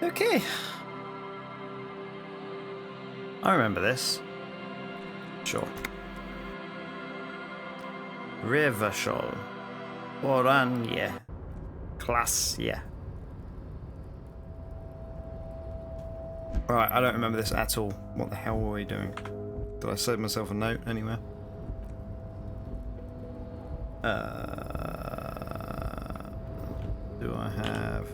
Okay. I remember this. Sure. Rivershall. Oranje. Klasje. Right, I don't remember this at all. What the hell were we doing? Did I save myself a note anywhere? Do I have...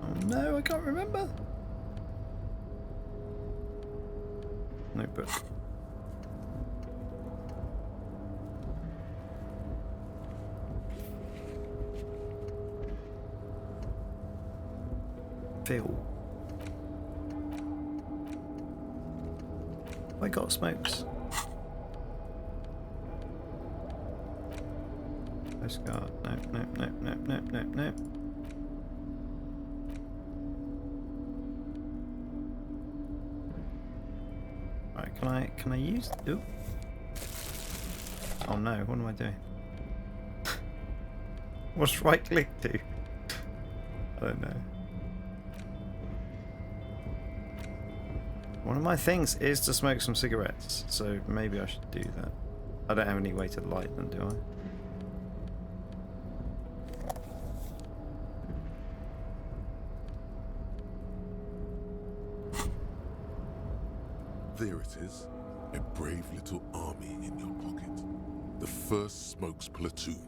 oh no, I can't remember. Notebook. Phil. I got smokes. Postcard. No. Right, can I use? Ooh. Oh no! What am I doing? What's right click do? I don't know. One of my things is to smoke some cigarettes, so maybe I should do that. I don't have any way to light them, do I? There it is, a brave little army in your pocket. The 1st Smokes platoon.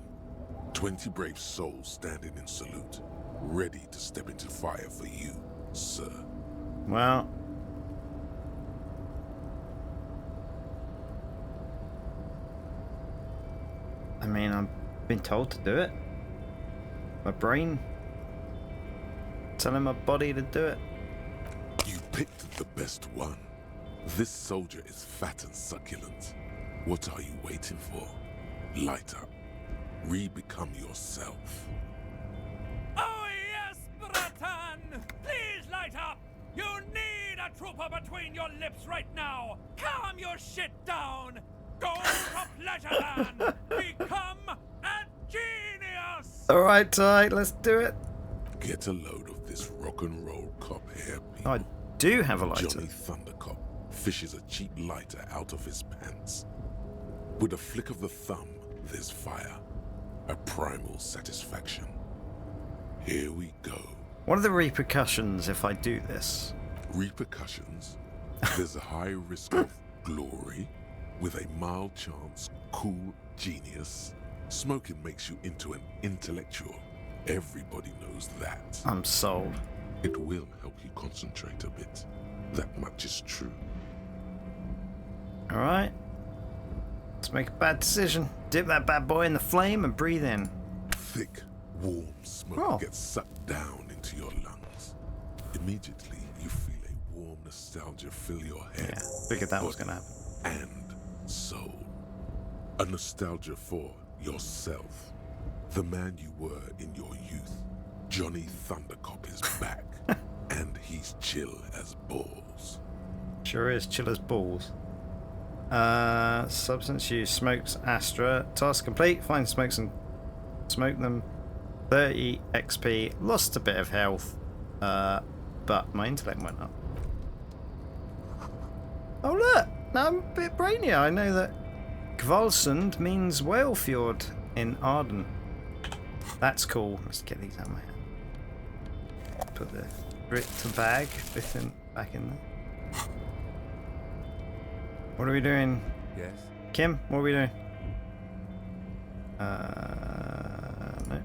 20 brave souls standing in salute, ready to step into fire for you, sir. Well... I mean, I've been told to do it. My brain telling my body to do it. You picked the best one. This soldier is fat and succulent. What are you waiting for? Light up. Re-become yourself. Oh yes, Bratan! Please light up! You need a trooper between your lips right now! Calm your shit down! Go to Pleasureland! Become a genius! Alright, Ty, let's do it. Get a load of this rock and roll cop here, people. I do have a lighter. Johnny Thundercop fishes a cheap lighter out of his pants. With a flick of the thumb, there's fire. A primal satisfaction. Here we go. What are the repercussions if I do this? Repercussions? There's a high risk of glory, with a mild chance, cool genius. Smoking makes you into an intellectual. Everybody knows that. I'm sold. It will help you concentrate a bit. That much is true. Alright. Let's make a bad decision. Dip that bad boy in the flame and breathe in. Thick, warm smoke gets sucked down into your lungs. Immediately, you feel a warm nostalgia fill your head. Yeah, figured that was going to happen. And soul. A nostalgia for yourself. The man you were in your youth. Johnny Thundercop is back. And he's chill as balls. Sure is chill as balls. Substance use, smokes Astra. Task complete. Find smokes and smoke them. 30 XP. Lost a bit of health. But my intellect went up. Oh look! Now I'm a bit brainier. I know that Kvalsund means whale fjord in Arden. That's cool. Let's get these out of my hand. Put the Brit bag back in there. What are we doing? Yes. Kim, what are we doing? No.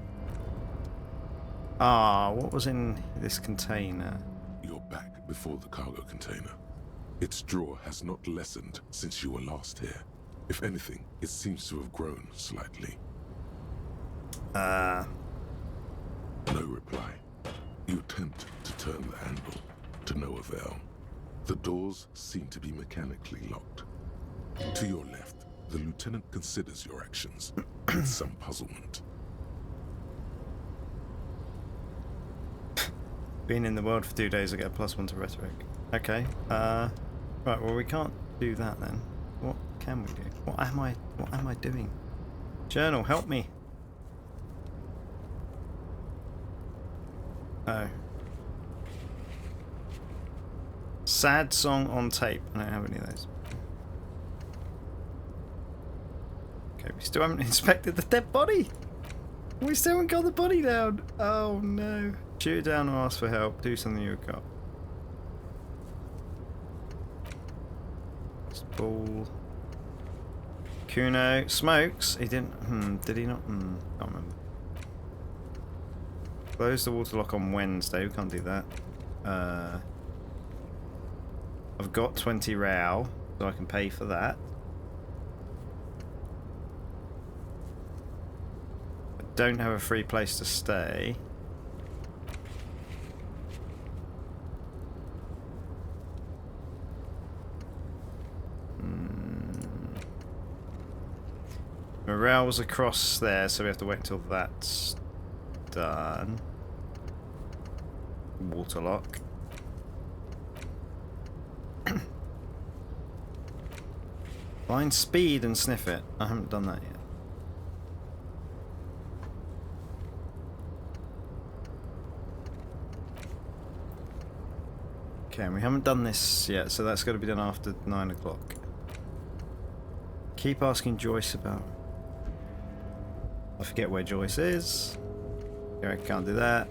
Ah, what was in this container? You're back before the cargo container. Its drawer has not lessened since you were last here. If anything, it seems to have grown slightly. No reply. You attempt to turn the handle, to no avail. The doors seem to be mechanically locked. To your left, the lieutenant considers your actions with some puzzlement. Been in the world for 2 days, I get a +1 to rhetoric. Okay. Right, well we can't do that then. What can we do? What am I doing? Journal, help me. Oh. Sad song on tape. I don't have any of those. Okay, we still haven't inspected the dead body. We still haven't got the body down. Oh no. Shoot it down or ask for help. Do something you've got. Ball. Kuno smokes. He didn't. Did he not? Can't remember. Close the water lock on Wednesday. We can't do that. I've got 20 real, so I can pay for that. I don't have a free place to stay. Morale was across there, so we have to wait until that's done. Water lock. Find speed and sniff it. I haven't done that yet. Okay, and we haven't done this yet, so that's got to be done after 9 o'clock. Keep asking Joyce about... I forget where Joyce is. Okay, I can't do that.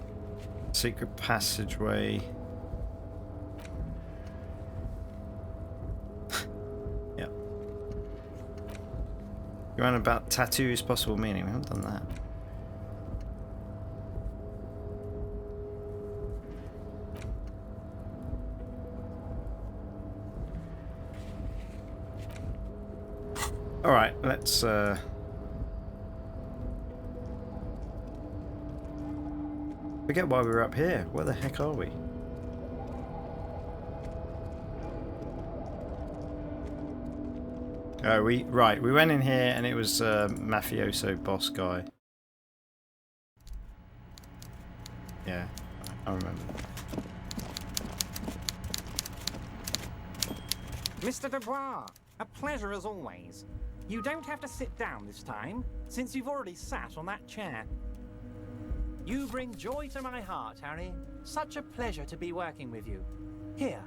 Secret passageway. Yep. You're on about tattoos possible meaning. We haven't done that. Alright, let's forget why we were up here. Where the heck are we? Oh, we went in here and it was mafioso boss guy. Yeah, I remember. Mr. Dubois, a pleasure as always. You don't have to sit down this time, since you've already sat on that chair. You bring joy to my heart, Harry. Such a pleasure to be working with you. Here.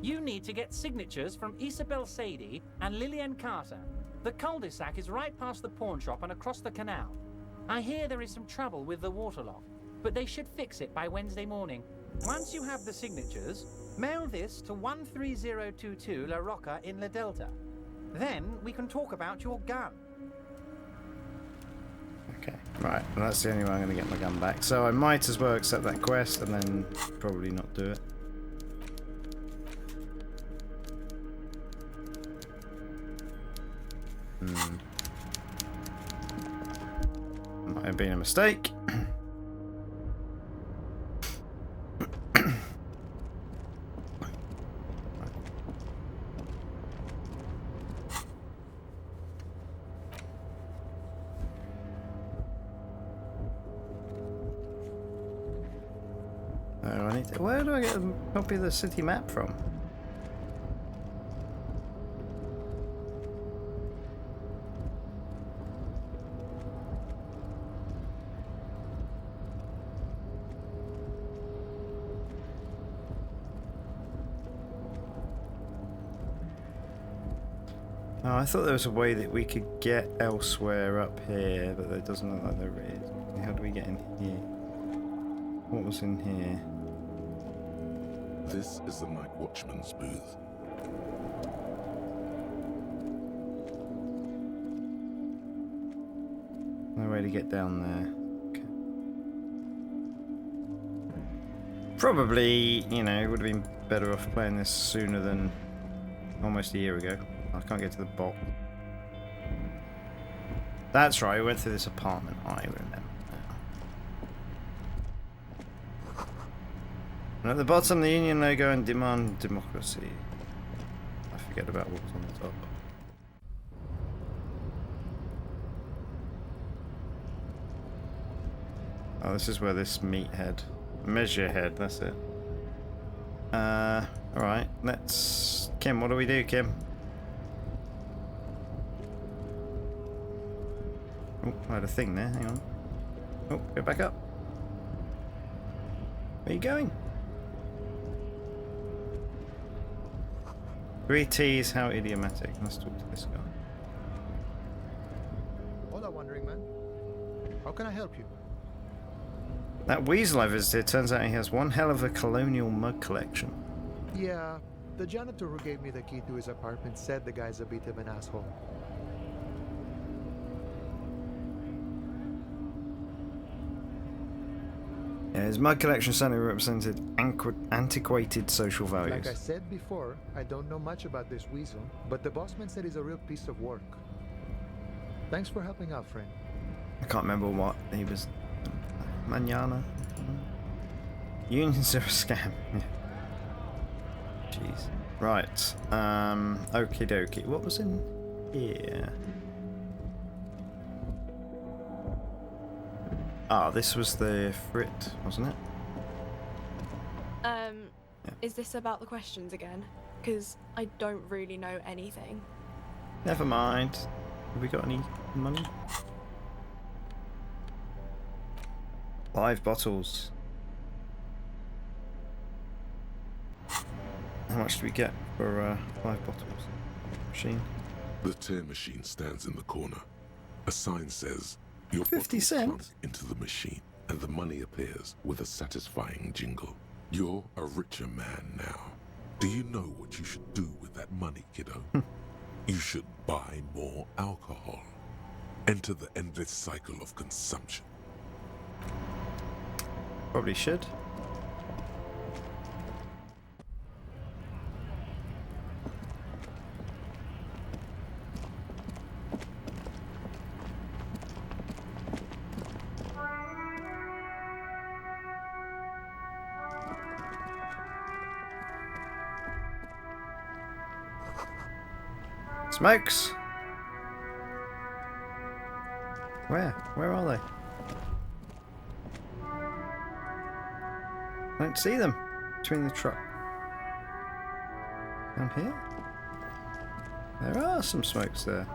You need to get signatures from Isabel Sadie and Lillian Carter. The cul-de-sac is right past the pawn shop and across the canal. I hear there is some trouble with the water lock, but they should fix it by Wednesday morning. Once you have the signatures, mail this to 13022 La Rocca in La Delta. Then we can talk about your gun. Okay, right. Well, that's the only way I'm going to get my gun back. So I might as well accept that quest and then probably not do it. Might have been a mistake. Where do I get a copy of the city map from? Oh, I thought there was a way that we could get elsewhere up here, but it doesn't look like there is. How do we get in here? What was in here? This is the night watchman's booth. No way to get down there. Okay. Probably, you know, would have been better off playing this sooner than almost a year ago. I can't get to the bot. That's right, we went through this apartment, I remember. And at the bottom, the Union logo and demand democracy. I forget about what was on the top. Oh, this is where this meathead, measure head, that's it. Alright, let's... Kim, what do we do, Kim? Oh, I had a thing there, hang on. Oh, go back up. Where are you going? 3 T's, how idiomatic. Let's talk to this guy. Hola, Wandering Man. How can I help you? That weasel I visited, turns out he has one hell of a colonial mug collection. Yeah, the janitor who gave me the key to his apartment said the guy's a bit of an asshole. Yeah, his mug collection certainly represented antiquated social values. Like I said before, I don't know much about this weasel, but the bossman said he's a real piece of work. Thanks for helping out, friend. I can't remember what he was. Manana. Unions are a scam. Jeez. Right. Okie dokie. What was in here? Ah, this was the Frit, wasn't it? Yeah. Is this about the questions again? Because I don't really know anything. Never mind. Have we got any money? 5 bottles. How much do we get for 5 bottles? Machine. The tear machine stands in the corner. A sign says, "Your 50 bottles cents? plunk into the machine, and the money appears with a satisfying jingle. You're a richer man now. Do you know what you should do with that money, kiddo? You should buy more alcohol. Enter the endless cycle of consumption." Probably should. Smokes! Where? Where are they? I don't see them. Between the truck. Down here? There are some smokes there.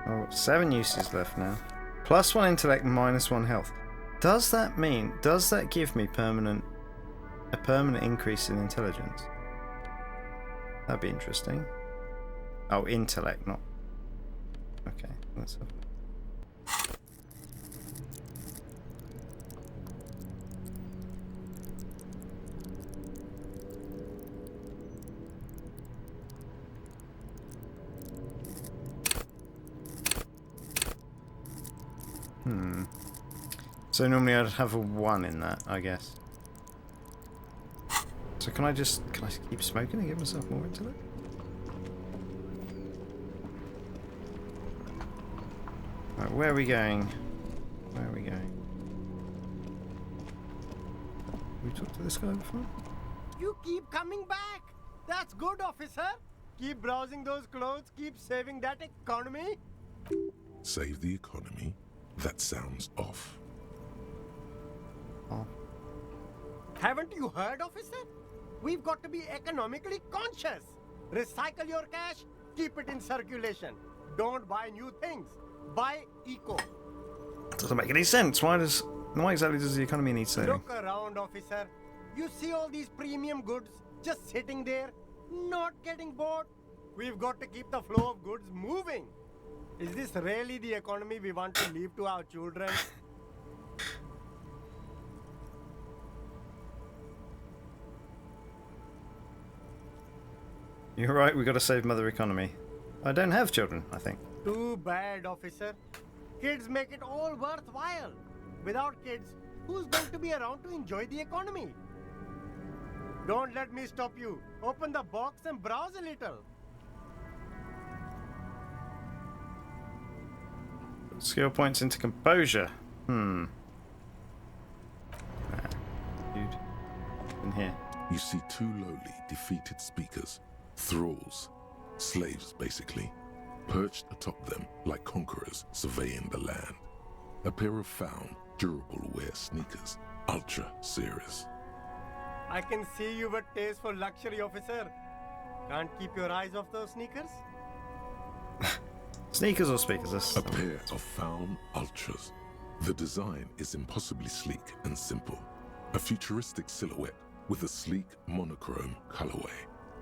Oh, 7 uses left now. +1 intellect, -1 health. Does that mean, does that give me a permanent increase in intelligence? That'd be interesting. Oh, intellect, not. Okay, let's have. So normally I'd have a 1 in that, I guess. So can I keep smoking and give myself more intellect? Right, where are we going? Where are we going? We talked to this guy before? You keep coming back. That's good, officer. Keep browsing those clothes. Keep saving that economy. Save the economy? That sounds off. Oh. Haven't you heard, officer? We've got to be economically conscious. Recycle your cash. Keep it in circulation. Don't buy new things. Buy eco. Doesn't make any sense. Why exactly does the economy need saving? Look around, officer. You see all these premium goods just sitting there, not getting bought. We've got to keep the flow of goods moving. Is this really the economy we want to leave to our children? You're right, we've got to save mother economy. I don't have children, I think. Too bad, officer. Kids make it all worthwhile. Without kids, who's going to be around to enjoy the economy? Don't let me stop you. Open the box and browse a little. Skill points into composure. Dude. In here. You see 2 lowly, defeated speakers, thralls, slaves basically, perched atop them like conquerors surveying the land. A pair of found, durable wear sneakers, ultra serious. I can see you've a taste for luxury, officer. Can't keep your eyes off those sneakers? Sneakers or speakers? A pair of Faun Ultras. The design is impossibly sleek and simple. A futuristic silhouette with a sleek monochrome colorway,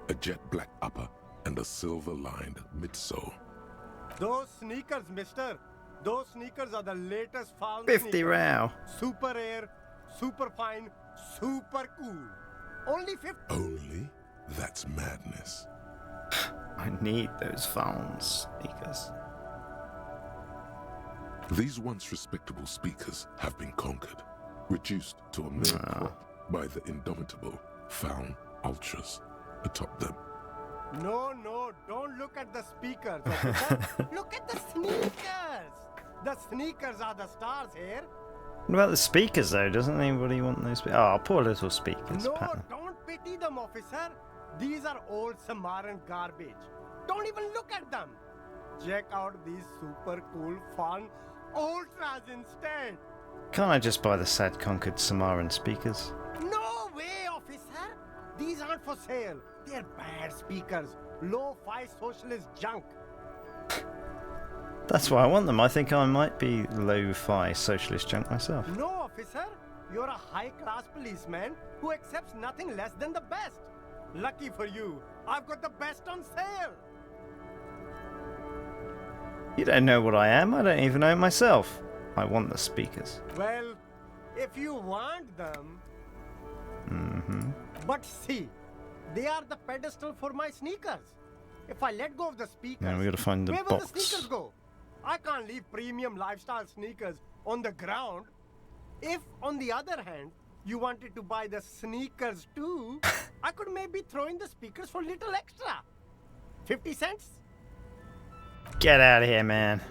a jet black upper, and a silver-lined midsole. Those sneakers, mister. Those sneakers are the latest Faun 50 sneakers. row. Super air, super fine, super cool. Only 50. Only? That's madness. I need those Faun sneakers. These once respectable speakers have been conquered, reduced to a mere prop by the indomitable Faun Ultras atop them. No, don't look at the speakers. officer. Look at the sneakers. The sneakers are the stars here. What about the speakers though? Doesn't anybody want those? Oh, poor little speakers. No, Pat. don't pity them, officer. These are old Samaran garbage. Don't even look at them. Check out these super cool, fun Ultras instead. Can't I just buy the sad conquered Samaran speakers? No way, officer. These aren't for sale. They're bad speakers. Low-fi socialist junk. That's why I want them. I think I might be lo-fi socialist junk myself. No, officer. You're a high-class policeman who accepts nothing less than the best. Lucky for you, I've got the best on sale. You don't know what I am. I don't even know it myself. I want the speakers. Well, if you want them... Mm-hmm. But see, they are the pedestal for my sneakers. If I let go of the speakers, Now we gotta find the where box. will the sneakers go? I can't leave premium lifestyle sneakers on the ground. If, on the other hand, you wanted to buy the sneakers too, I could maybe throw in the speakers for little extra. 50 cents? Get out of here, man.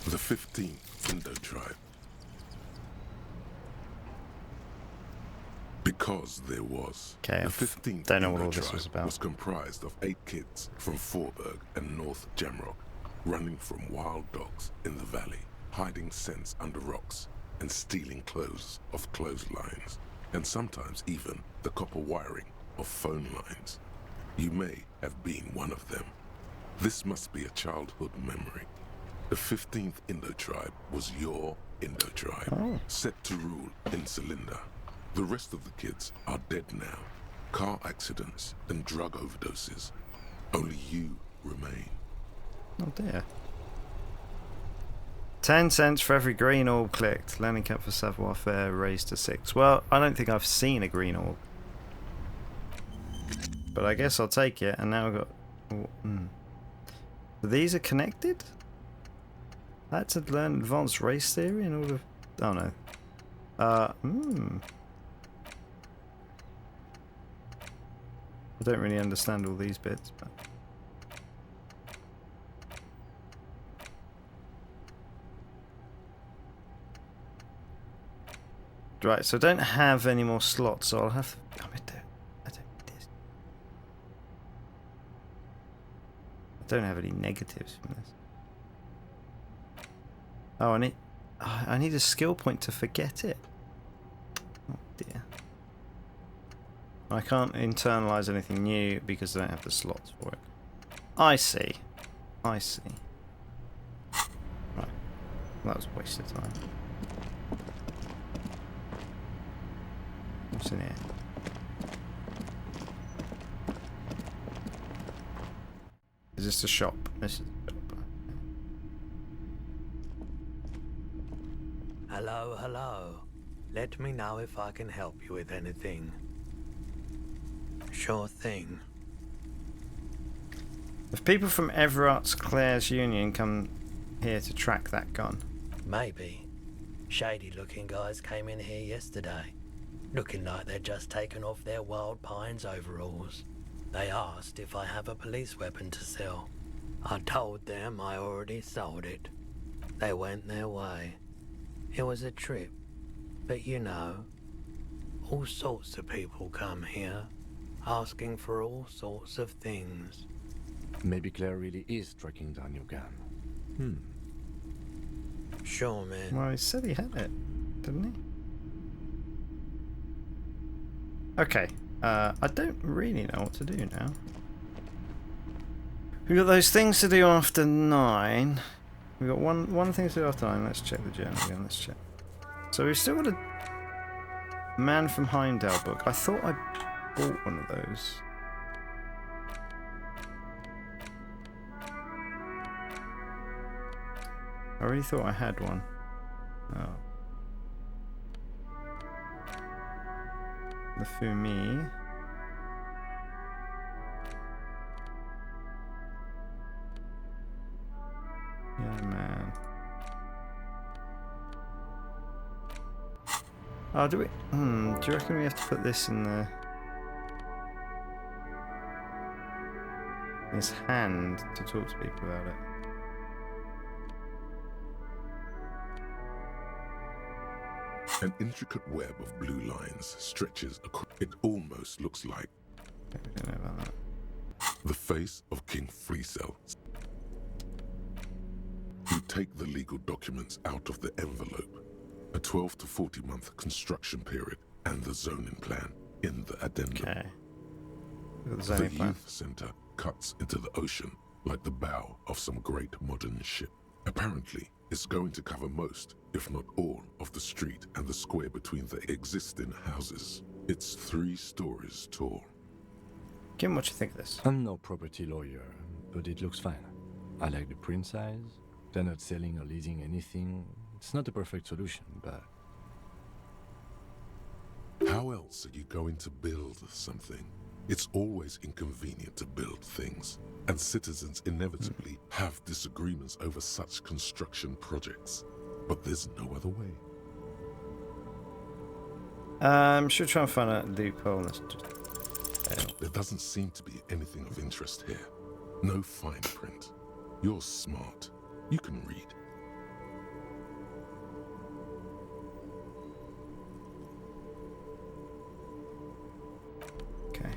The 15th Indo tribe. Because there was. Okay, The 15th don't know what Indo all this tribe was about. was comprised of 8 kids from Forberg and North Jamrock, running from wild dogs in the valley, hiding scents under rocks, and stealing clothes off clotheslines, and sometimes even the copper wiring of phone lines. You may have been one of them. This must be a childhood memory. The 15th Indo tribe was your Indo tribe, set to rule in Cylinder. The rest of the kids are dead now. Car accidents and drug overdoses. Only you remain. Oh dear. 10 cents for every green orb clicked. Learning cap for savoir faire raised to 6. Well, I don't think I've seen a green orb. But I guess I'll take it. And now I've got... So these are connected? I had to learn advanced race theory in order... Oh no. I don't really understand all these bits, but... Right, so I don't have any more slots, so I'll have... I don't need this. I don't have any negatives from this. Oh, I need a skill point to forget it. Oh dear. I can't internalize anything new because I don't have the slots for it. I see. I see. Right. That was a waste of time. What's in here? Is this a shop? This is a shop. Hello, hello. Let me know if I can help you with anything. Sure thing. If people from Everart's Clare's Union come here to track that gun. Maybe. Shady looking guys came in here yesterday, looking like they'd just taken off their Wild Pines overalls. They asked if I have a police weapon to sell. I told them I already sold it. They went their way. It was a trip, but you know, all sorts of people come here, asking for all sorts of things. Maybe Claire really is tracking down your gun. Sure, man. Well, he said he had it, didn't he? Okay, I don't really know what to do now. We've got those things to do after 9. We've got one thing to do after 9. Let's check the journal again. Let's check. So we've still got a Man from Heimdall book. I thought I bought one of those. I really thought I had one. Oh. The Fumi. Yeah, man. Oh, do we? Do you reckon we have to put this in the... his hand to talk to people about it? An intricate web of blue lines stretches across. It almost looks like We don't know about that. the face of King Freecell. You take the legal documents out of the envelope, a 12 to 40 month construction period, and the zoning plan in the addendum. Okay. We've got the The zoning plan. youth center cuts into the ocean like the bow of some great modern ship. Apparently, it's going to cover most, if not all, of the street and the square between the existing houses. It's 3 stories tall. Kim, what you think of this? I'm no property lawyer, but it looks fine. I like the print size. They're not selling or leasing anything. It's not the perfect solution, but... How else are you going to build something? It's always inconvenient to build things, and citizens inevitably have disagreements over such construction projects. But there's no other way. Should try and find a loophole. Let's just... There doesn't seem to be anything of interest here. No fine print. You're smart. You can read. Okay.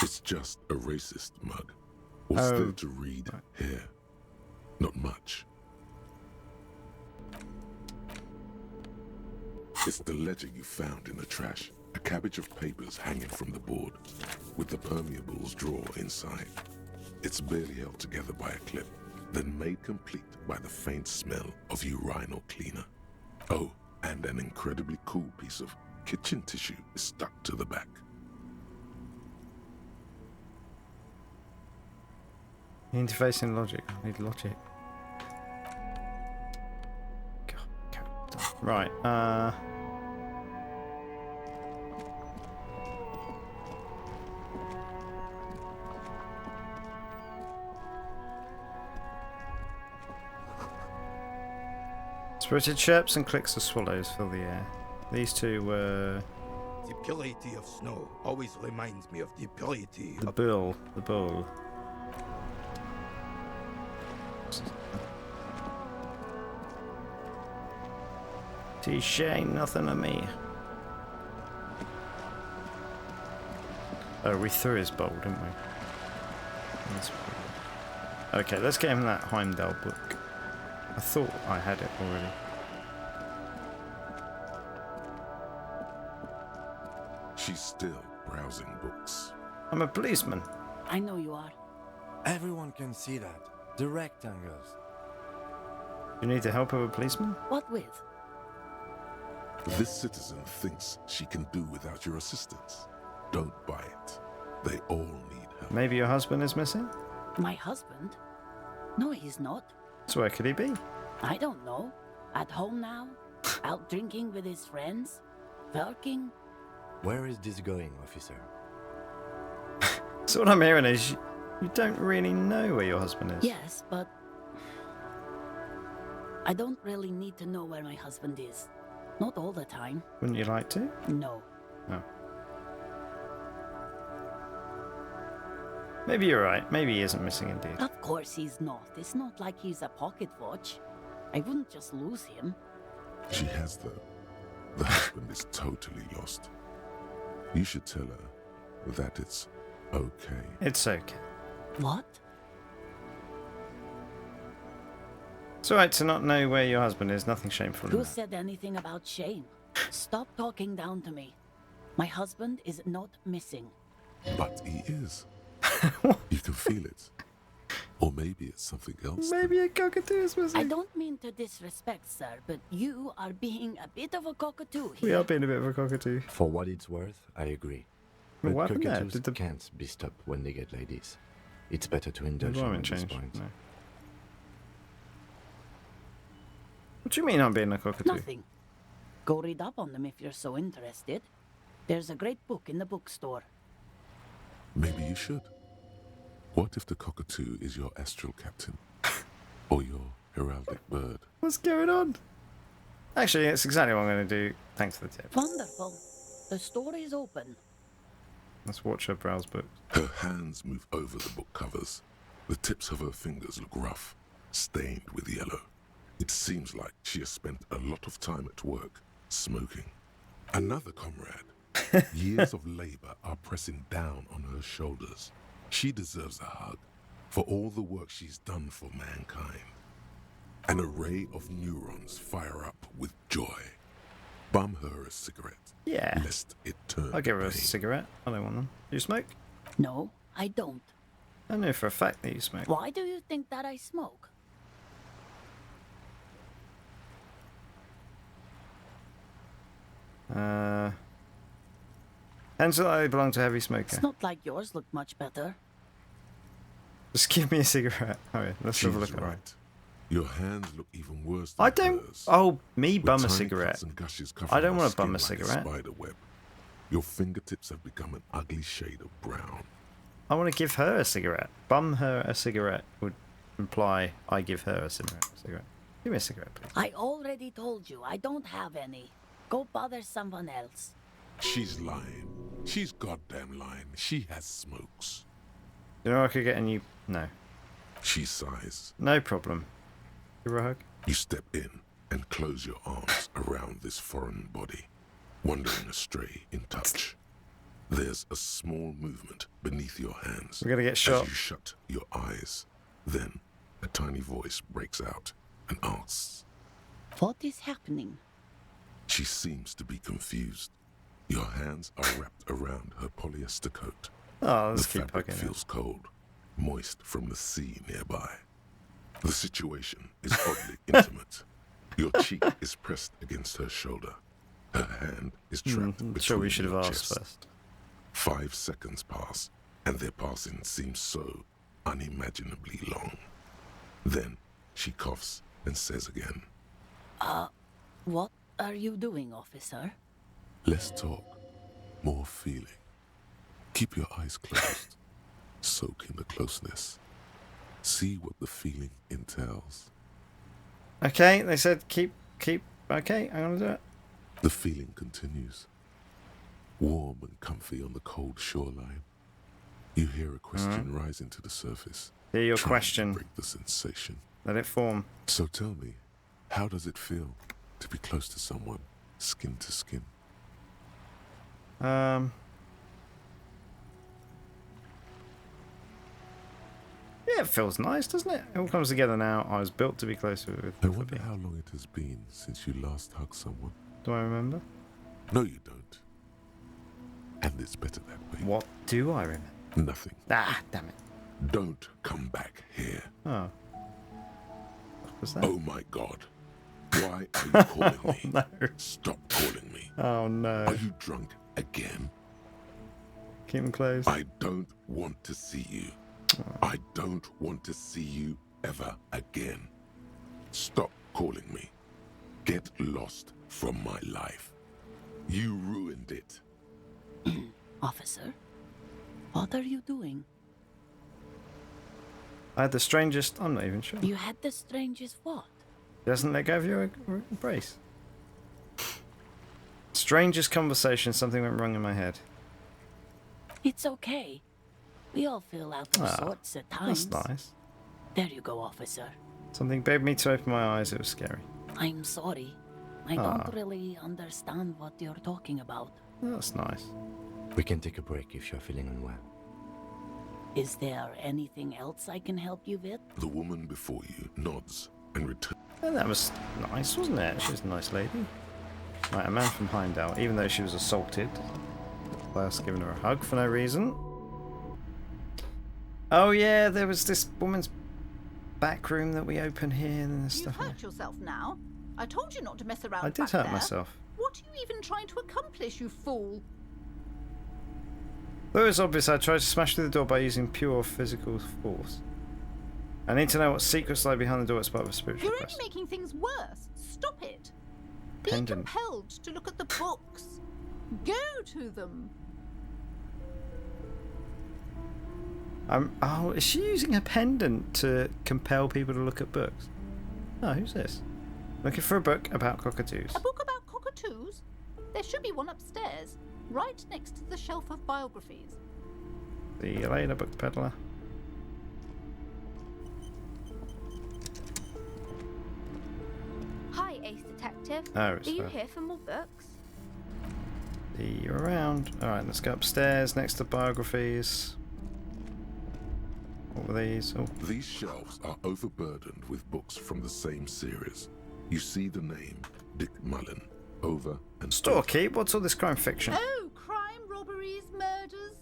It's just a racist mug. What's Oh, there to read right. here? Not much. It's the ledger you found in the trash. A cabbage of papers hanging from the board, with the permeables drawer inside. It's barely held together by a clip, then made complete by the faint smell of urinal cleaner. Oh, and an incredibly cool piece of kitchen tissue is stuck to the back. Interfacing logic. I need logic. God. Right. Spirited chirps and clicks of swallows fill the air. These two were The purity of snow always reminds me of the purity the of... bull. The bull. She ain't nothing to me. Oh, we threw his bowl, didn't we? That's weird. Okay, let's get him that Heimdall book. I thought I had it already. She's still browsing books. I'm a policeman. I know you are. Everyone can see that. The rectangles. You need the help of a policeman? What with? This citizen thinks she can do without your assistance. Don't buy it. They all need help. Maybe your husband is missing? My husband? No, he's not. So where could he be? I don't know. At home now? Out drinking with his friends? Working? Where is this going, officer? So what I'm hearing is you don't really know where your husband is. Yes, but... I don't really need to know where my husband is. Not all the time. Wouldn't you like to? No. No. Maybe you're right. Maybe he isn't missing indeed. Of course he's not. It's not like he's a pocket watch. I wouldn't just lose him. She has, though. The husband is totally lost. You should tell her that it's okay. It's okay. What? It's alright to not know where your husband is. Nothing shameful in Who that. said anything about shame? Stop talking down to me. My husband is not missing. But he is. You can feel it. Or maybe it's something else. Maybe a cockatoo is missing. I don't mean to disrespect, sir, but you are being a bit of a cockatoo We here. are being a bit of a cockatoo. For what it's worth, I agree. But But what happened there? cockatoos Did the can't be stopped when they get like this. It's better to indulge them environment at this change? point. No. What do you mean I'm being a cockatoo? Nothing. Go read up on them if you're so interested. There's a great book in the bookstore. Maybe you should. What if the cockatoo is your astral captain? Or your heraldic bird? What's going on? Actually, it's exactly what I'm going to do. Thanks for the tip. Wonderful. The store is open. Let's watch her browse books. Her hands move over the book covers. The tips of her fingers look rough, stained with yellow. It seems like she has spent a lot of time at work, smoking. Another comrade. Years of labor are pressing down on her shoulders. She deserves a hug for all the work she's done for mankind. An array of neurons fire up with joy. Bum her a cigarette. Yeah. Lest it turn I'll give her a pain. cigarette. I don't want them. Do you smoke? No, I don't. I know for a fact that you smoke. Why do you think that I smoke? Hence that I belong to a heavy It's smoker. not like yours look much better. Just give me a cigarette. Alright, let's have a She's look at it. right. Your hands look even worse than I don't. hers. Oh, me With bum a tiny cigarette. cuts and gushes I covering don't her want to bum skin a like cigarette. spider web. Your fingertips have become an ugly shade of brown. I want to give her a cigarette. Bum her a cigarette would imply I give her a cigarette. Give me a cigarette, please. I already told you I don't have any. Go bother someone else. She's lying. She's goddamn lying. She has smokes. You know I could get a new. No. She sighs. No problem. Give her a hug. You step in and close your arms around this foreign body, wandering astray in touch. There's a small movement beneath your hands. We're gonna get shot. As you shut your eyes. Then a tiny voice breaks out and asks. What is happening? She seems to be confused. Your hands are wrapped around her polyester coat. Oh, The let's keep fabric hugging her. feels cold, moist from the sea nearby. The situation is oddly intimate. Your cheek is pressed against her shoulder. Her hand is trapped between I'm sure we should have your asked chest. first. 5 seconds pass, and their passing seems so unimaginably long. Then she coughs and says again, What are you doing, officer? less talk, more feeling. Keep your eyes closed. Soak in the closeness. See what the feeling entails. Okay, they said keep. Okay, I'm gonna do it. The feeling continues. Warm and comfy on the cold shoreline. You hear a question rising to the surface. Hear your trying to question. break the sensation. Let it form. So tell me, how does it feel to be close to someone, skin to skin? Yeah, it feels nice, doesn't it? It all comes together now. I was built to be close with I wonder how long it has been since you last hugged someone. Do I remember? No, you don't. And it's better that way. What do I remember? Nothing. Ah, damn it. Don't come back here. Oh. What was that? Oh my God. Why are you calling me? No. Stop calling me. Oh no. Are you drunk again? Keep them closed. I don't want to see you. I don't want to see you ever again. Stop calling me. Get lost from my life. You ruined it. Officer, what are you doing? I had the strangest. I'm not even sure. You had the strangest what? He doesn't let go of your embrace. Strangest conversation. Something went wrong in my head. It's okay. We all feel out of sorts at times. That's nice. There you go, officer. Something begged me to open my eyes. It was scary. I'm sorry. I don't really understand what you're talking about. That's nice. We can take a break if you're feeling unwell. Is there anything else I can help you with? The woman before you nods and returns. Yeah, that was nice, wasn't it? She was a nice lady. Right, a man from Heimdall, even though she was assaulted by us giving her a hug for no reason. Oh yeah, there was this woman's back room that we open here and there's You've stuff. hurt yourself now. I told you not to mess around. I did back hurt there. myself. What are you even trying to accomplish, you fool? Though it's obvious I tried to smash through the door by using pure physical force. I need to know what secrets lie behind the door as part of a spiritual You're quest. only making things worse. Stop it. Be Pendant. compelled to look at the books. Go to them. Oh, is she using a pendant to compel people to look at books? Oh, who's this? Looking for a book about cockatoos. A book about cockatoos? There should be one upstairs, right next to the shelf of biographies. See you later, book peddler. Hi, Ace Detective. Oh, Are it's you her. here for more books? See you around. Alright, let's go upstairs next to biographies. What were these? Oh. These shelves are overburdened with books from the same series. You see the name Dick Mullen over and Storekeep? What's all this crime fiction? Oh, crime, robberies, murders,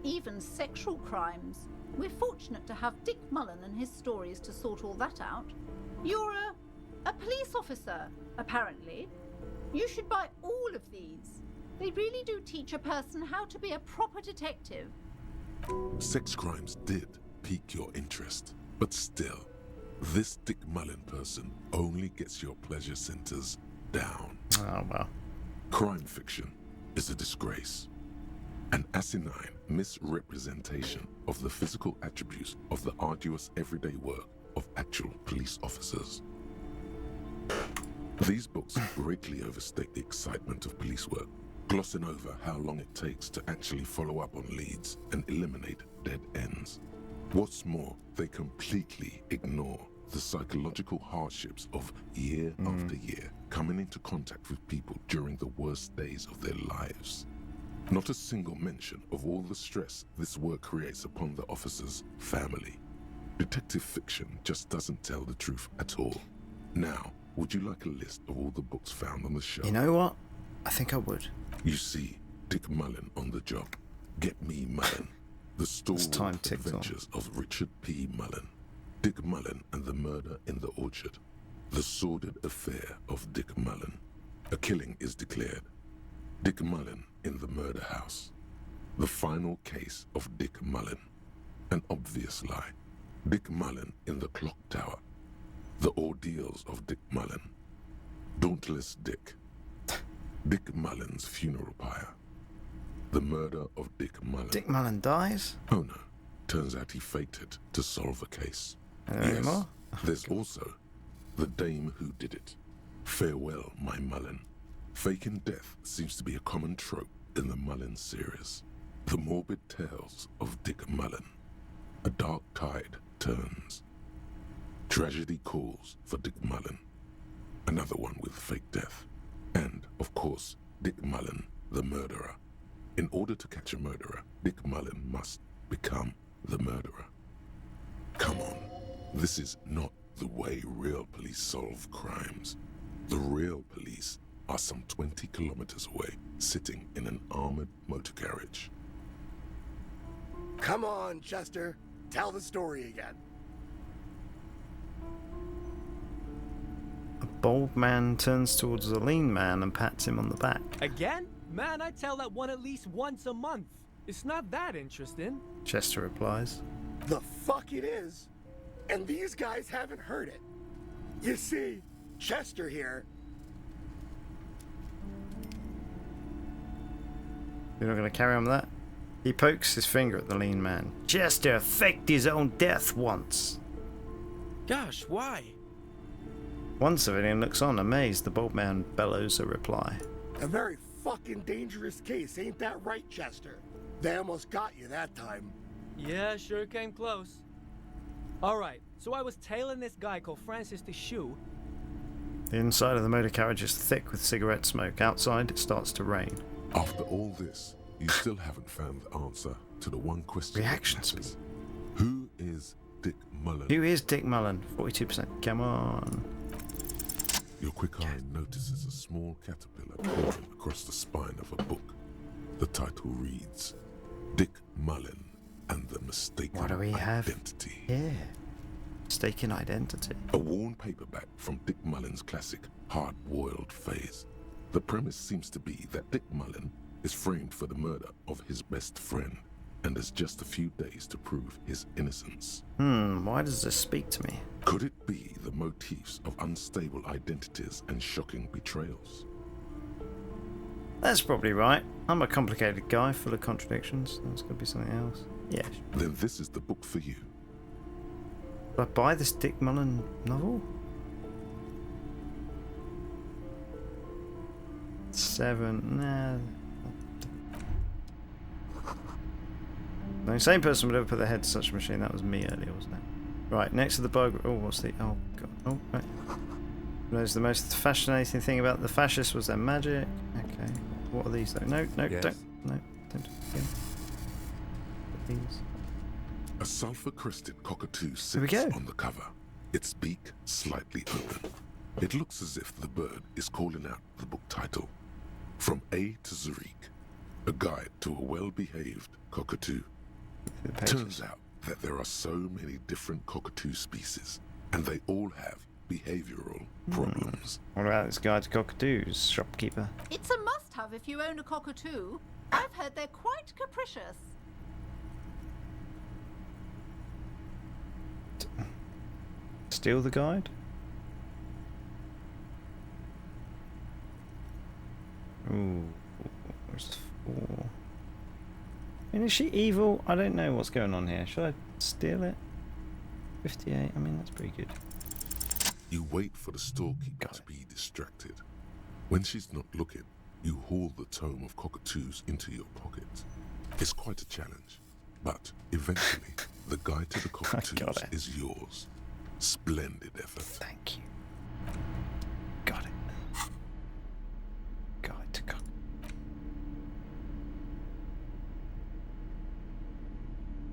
even sexual crimes. We're fortunate to have Dick Mullen and his stories to sort all that out. You're a police officer, apparently. You should buy all of these. They really do teach a person how to be a proper detective. Sex crimes did pique your interest, but still, this Dick Mullen person only gets your pleasure centers down. Oh, well. Crime fiction is a disgrace. An asinine misrepresentation of the physical attributes of the arduous everyday work of actual police officers. These books greatly overstate the excitement of police work, glossing over how long it takes to actually follow up on leads and eliminate dead ends. What's more, they completely ignore the psychological hardships of year after year coming into contact with people during the worst days of their lives. Not a single mention of all the stress this work creates upon the officer's family. Detective fiction just doesn't tell the truth at all. Now, would you like a list of all the books found on the shelf? You know what? I think I would. You see Dick Mullen on the job. Get me Mullen. The stalwart adventures of Richard P. Mullen. Dick Mullen and the murder in the orchard. The sordid affair of Dick Mullen. A killing is declared. Dick Mullen in the murder house. The final case of Dick Mullen. An obvious lie. Dick Mullen in the clock tower. The ordeals of Dick Mullen. Dauntless Dick. Dick Mullen's funeral pyre. The murder of Dick Mullen. Dick Mullen dies? Oh no. Turns out he faked it to solve a case. Any more? There's also the dame who did it. Farewell, my Mullen. Faking death seems to be a common trope in the Mullen series. The morbid tales of Dick Mullen. A dark tide turns. Tragedy calls for Dick Mullen. Another one with fake death. And, of course, Dick Mullen, the murderer. In order to catch a murderer, Dick Mullen must become the murderer. Come on, this is not the way real police solve crimes. The real police are some 20 kilometers away, sitting in an armored motor carriage. Come on, Chester. Tell the story again. A bald man turns towards a lean man and pats him on the back. Again? Man, I tell that one at least once a month. It's not that interesting. Chester replies. The fuck it is. And these guys haven't heard it. You see, Chester here. You're not going to carry on with that? He pokes his finger at the lean man. Chester faked his own death once. Gosh, why? One civilian looks on, amazed. The bald man bellows a reply. A very fucking dangerous case, ain't that right, Chester? They almost got you that time. Yeah, sure came close. Alright, so I was tailing this guy called Francis the Shoe. The inside of the motor carriage is thick with cigarette smoke. Outside, it starts to rain. After all this, you still haven't found the answer to the one question. Reaction speed. Who is Dick Mullen? Who is Dick Mullen? 42%. Come on. Your quick eye notices a small caterpillar crawling across the spine of a book. The title reads, Dick Mullen and the mistaken What do we have identity. here? Mistaken identity. A worn paperback from Dick Mullen's classic Hard-Boiled Phase. The premise seems to be that Dick Mullen is framed for the murder of his best friend and has just a few days to prove his innocence. Why does this speak to me? Could it be the motifs of unstable identities and shocking betrayals? That's probably right. I'm a complicated guy full of contradictions. That's got to be something else. Yeah. Then this is the book for you. Did I buy this Dick Mullen novel? 7. Nah. The same person would ever put their head to such a machine. That was me earlier, wasn't it? Right, next to the bug. Oh, what's the. Oh, God. Oh, right. There's the most fascinating thing about the fascists was their magic. Okay. What are these, though? No, no, Yes. don't. No, don't. Yeah. These. A sulfur-crested cockatoo we sits go. on the cover, its beak slightly open. It looks as if the bird is calling out the book title, From A to Zurich, a guide to a well-behaved cockatoo. Turns out that there are so many different cockatoo species, and they all have behavioral problems. What about this guide to cockatoos, shopkeeper? It's a must-have if you own a cockatoo. I've heard they're quite capricious. Steal the guide? Ooh, where's 4? I mean, is she evil? I don't know what's going on here. Should I steal it? 58. I mean, that's pretty good. You wait for the storekeeper to be distracted. When she's not looking, you haul the tome of cockatoos into your pocket. It's quite a challenge, but eventually, the guide to the cockatoos is yours. Splendid effort. Thank you. Got it. Guide to cock.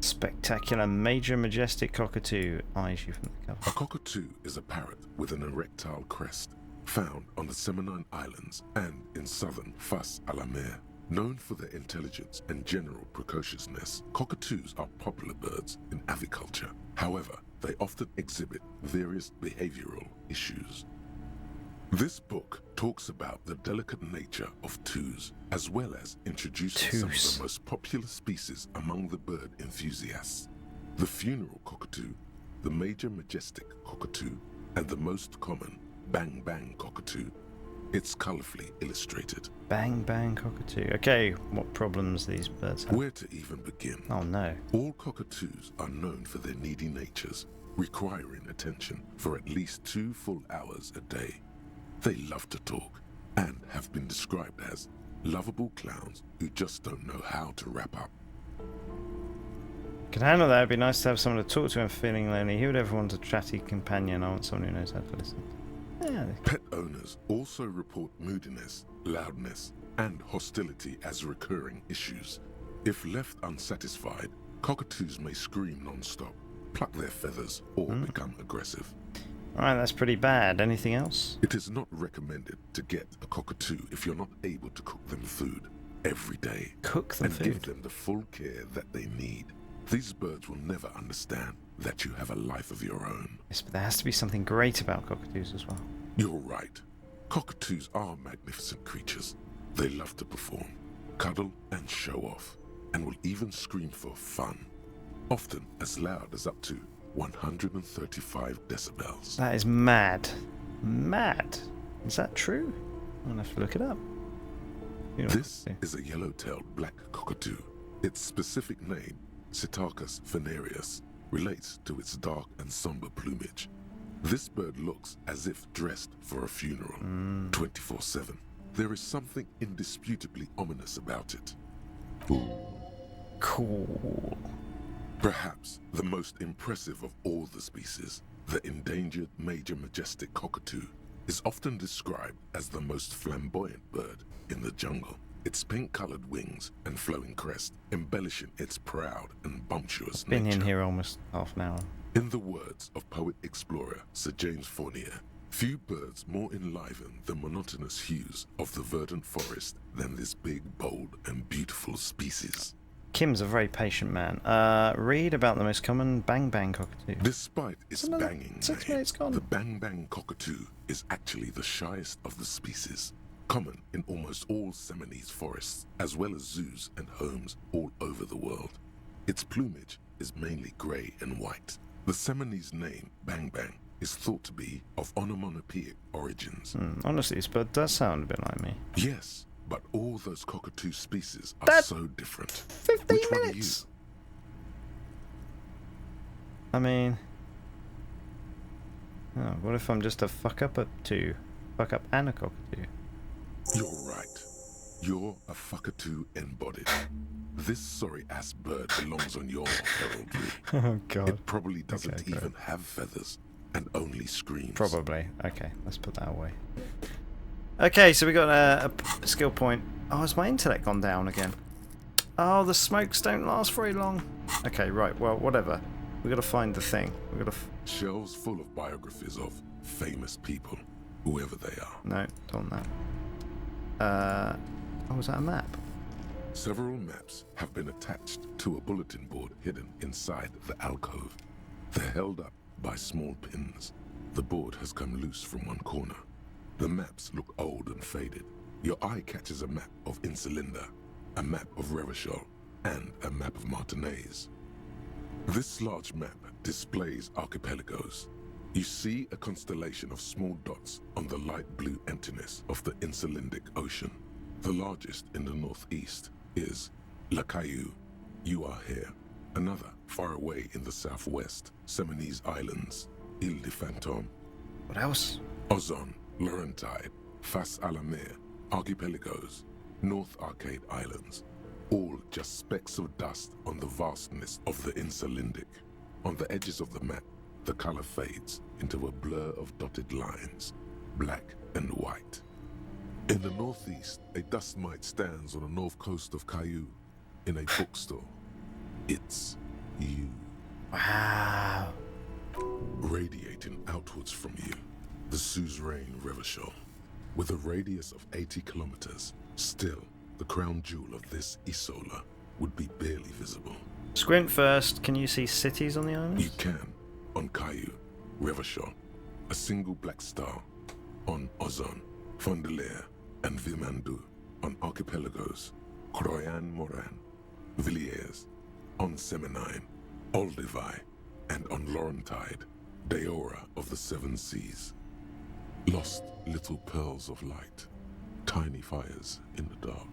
Spectacular, major, majestic cockatoo eyes you from the cover. A cockatoo is a parrot with an erectile crest, found on the Seminine Islands and in southern Fas a la Mer. Known for their intelligence and general precociousness, cockatoos are popular birds in aviculture. However, they often exhibit various behavioral issues. This book talks about the delicate nature of twos, as well as introducing some of the most popular species among the bird enthusiasts. The funeral cockatoo, the major majestic cockatoo, and the most common bang bang cockatoo. It's colorfully illustrated. Bang bang cockatoo. Okay, what problems these birds have? Where to even begin? Oh no. All cockatoos are known for their needy natures, requiring attention for at least 2 full hours a day. They love to talk and have been described as lovable clowns who just don't know how to wrap up. Can handle that. It'd be nice to have someone to talk to when feeling lonely. Who would ever want a chatty companion? I want someone who knows how to listen. Yeah. Pet owners also report moodiness, loudness, and hostility as recurring issues. If left unsatisfied, cockatoos may scream non-stop, pluck their feathers, or become aggressive. Alright, that's pretty bad. Anything else? It is not recommended to get a cockatoo if you're not able to cook them food every day. Cook them and food? give them the full care that they need. These birds will never understand that you have a life of your own. Yes, but there has to be something great about cockatoos as well. You're right. Cockatoos are magnificent creatures. They love to perform, cuddle and show off, and will even scream for fun, often as loud as up to 135 decibels. That is mad. Mad. Is that true? I'm gonna have to look it up. This is a yellow-tailed black cockatoo. Its specific name, Psittacus venereus, relates to its dark and somber plumage. This bird looks as if dressed for a funeral, 24/7. There is something indisputably ominous about it. Cool. Perhaps the most impressive of all the species, the endangered major majestic cockatoo, is often described as the most flamboyant bird in the jungle. Its pink-colored wings and flowing crest embellishing its proud and bumptious Been nature. in here almost half an hour. In the words of poet-explorer Sir James Fournier, few birds more enliven the monotonous hues of the verdant forest than this big, bold, and beautiful species. Kim's a very patient man. Read about the most common Bang Bang cockatoo. Despite its banging 6 name, minutes gone. the Bang Bang cockatoo is actually the shyest of the species. Common in almost all Seminoles forests, as well as zoos and homes all over the world. Its plumage is mainly grey and white. The Seminoles name, Bang Bang, is thought to be of onomatopoeic origins. Honestly, this bird does sound a bit like me. Yes, but all those cockatoo species are so different. 15 Which one are you? minutes! I mean... Oh, what if I'm just a fuck up and a cockatoo? You're right. You're a fuckatoo embodied. This sorry-ass bird belongs on your heraldry. Oh, God. It probably doesn't even have feathers and only screams. Probably. Okay, let's put that away. Okay, so we got a skill point. Oh, has my intellect gone down again? Oh, the smokes don't last very long. Okay, right, well, whatever. We gotta find the thing. We gotta... Shelves full of biographies of famous people, whoever they are. No, don't want that. Oh, is that a map? Several maps have been attached to a bulletin board hidden inside the alcove. They're held up by small pins. The board has come loose from one corner. The maps look old and faded. Your eye catches a map of Insulinda, a map of Revachol, and a map of Martinez. This large map displays archipelagos. You see a constellation of small dots on the light blue emptiness of the Insulindic Ocean. The largest in the northeast is La Caillou. You are here. Another far away in the southwest, Seminoles Islands, Ile de Fantôme. What else? Ozon, Laurentide, Fas a la Mer, Archipelagos, North Arcade Islands, all just specks of dust on the vastness of the Insulindic. On the edges of the map, the color fades into a blur of dotted lines, black and white. In the northeast, a dust mite stands on the north coast of Caillou, in a bookstore. It's you. Wow. Radiating outwards from you, the suzerain Revachol. With a radius of 80 kilometers, still, the crown jewel of this Isola would be barely visible. Squint first. Can you see cities on the island? You can. On Caillou, Revachol, a single black star. On Ozon, Fondelier, and Vilmandu. On Archipelagos, Croyan Moran, Villiers. On Seminine, Olduvai, and on Laurentide, Deora of the Seven Seas. Lost little pearls of light, tiny fires in the dark.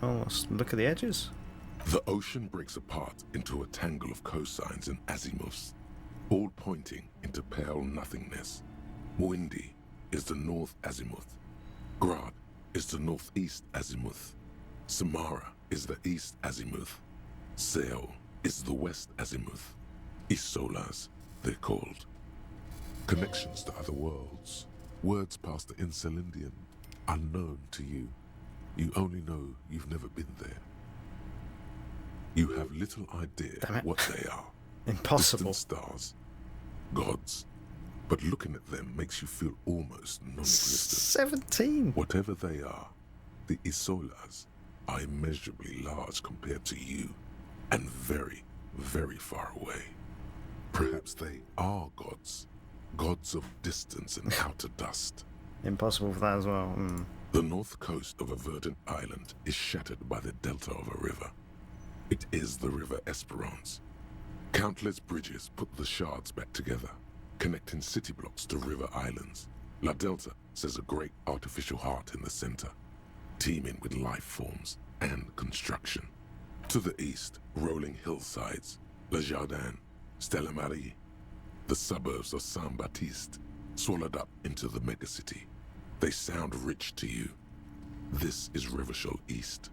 Oh, let's look at the edges. The ocean breaks apart into a tangle of cosines and azimuths, all pointing into pale nothingness. Windy is the north azimuth. Grad is the northeast azimuth. Samara is the east azimuth. Seo is the west azimuth. Isolas, they're called. Connections to other worlds. Words past the Insulindian, unknown to you. You only know you've never been there. You have little idea what they are. Impossible. Distant stars, gods. But looking at them makes you feel almost non-existent. 17. Whatever they are, the Isolas are immeasurably large compared to you, and very, very far away. Perhaps they are gods. Gods of distance and outer dust. Impossible for that as well. The north coast of a verdant island is shattered by the delta of a river. It is the River Esperance. Countless bridges put the shards back together, connecting city blocks to river islands. La Delta says a great artificial heart in the center, teeming with life forms and construction. To the east, rolling hillsides, Le Jardin, Stella Marie, the suburbs of Saint-Baptiste, swallowed up into the megacity. They sound rich to you. This is Revachol East.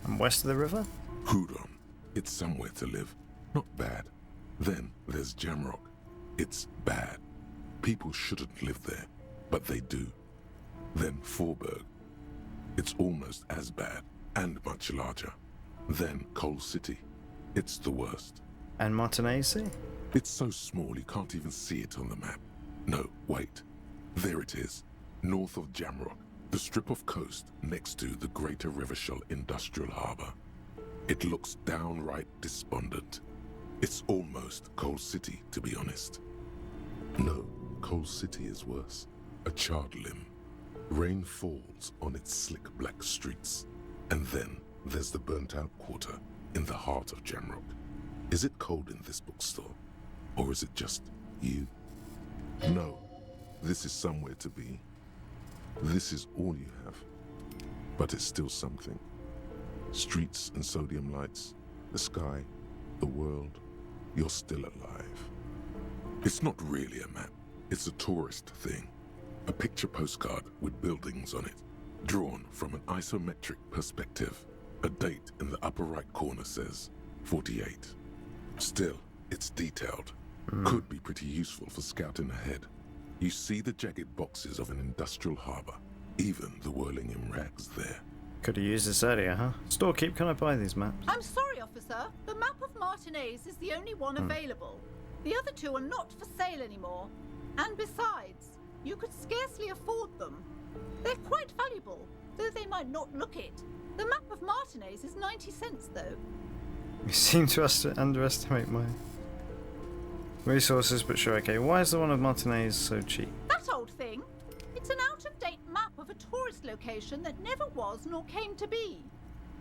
And west of the river? Hudon. It's somewhere to live. Not bad. Then there's Jamrock. It's bad. People shouldn't live there, but they do. Then Forberg. It's almost as bad, and much larger. Then Coal City. It's the worst. And Martinez? It's so small you can't even see it on the map. No, wait. There it is. North of Jamrock. The strip of coast next to the Greater Revachol Industrial Harbour. It looks downright despondent. It's almost Coal City, to be honest. No, Coal City is worse. A charred limb. Rain falls on its slick black streets. And then there's the burnt-out quarter in the heart of Jamrock. Is it cold in this bookstore? Or is it just you? No, this is somewhere to be. This is all you have. But it's still something. Streets and sodium lights, the sky, the world. You're still alive. It's not really a map. It's a tourist thing. A picture postcard with buildings on it, drawn from an isometric perspective. A date in the upper right corner says 48. Still, it's detailed. Could be pretty useful for scouting ahead. You see the jagged boxes of an industrial harbor, even the whirling in rags there. Could have used this earlier, huh? Storekeep, can I buy these maps? I'm sorry, officer. The map of Martinez is the only one available. The other two are not for sale anymore. And besides, you could scarcely afford them. They're quite valuable, though they might not look it. The map of Martinez is 90 cents, though. You seem to underestimate my resources, but sure, okay. Why is the one of Martinez so cheap? That old thing? It's an out-of-date map of a tourist location that never was nor came to be.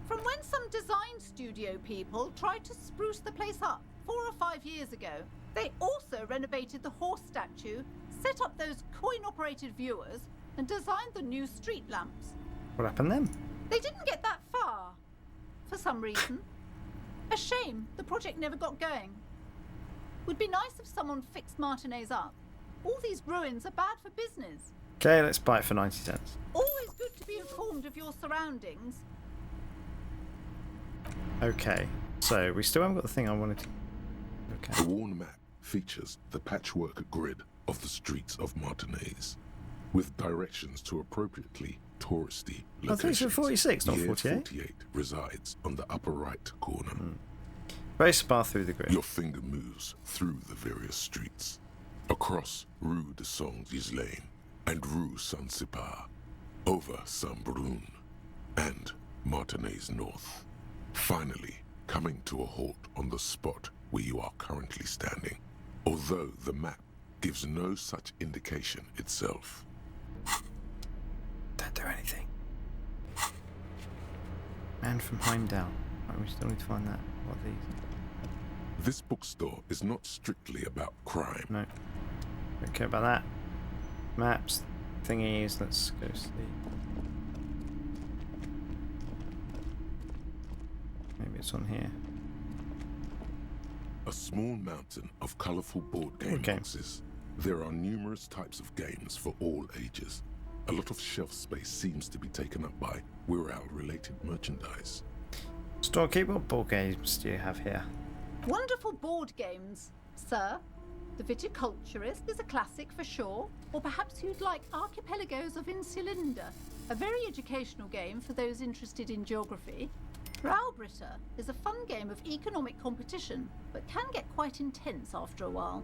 From when some design studio people tried to spruce the place up 4 or 5 years ago. They also renovated the horse statue, set up those coin-operated viewers, and designed the new street lamps. What happened then? They didn't get that far, for some reason. A shame the project never got going. Would be nice if someone fixed Martinez up. All these ruins are bad for business. Okay, let's buy it for 90 cents. Always good to be informed of your surroundings. Okay, so we still haven't got the thing I wanted to... Okay. The worn map features the patchwork grid of the streets of Martinez, with directions to appropriately touristy locations. I think it's 46, not 48. 48 resides on the upper right corner. Race bar through the grid. Your finger moves through the various streets, across Rue de Saint-Ghislain and Rue Saint-Cypar, over Saint-Brun and Martinez North, finally coming to a halt on the spot where you are currently standing, although the map gives no such indication itself. Don't do anything. Man from Heimdall. Right, we still need to find that. What are these? This bookstore is not strictly about crime. No. Don't care about that. Maps, thingies, let's go see. Maybe it's on here. A small mountain of colourful board game boxes. There are numerous types of games for all ages. A lot of shelf space seems to be taken up by Wirral-related merchandise. Storekeep, what board games do you have here? Wonderful board games, sir. The Viticulturist is a classic for sure, or perhaps you'd like Archipelagos of Insulinda, a very educational game for those interested in geography. Graubritter is a fun game of economic competition, but can get quite intense after a while.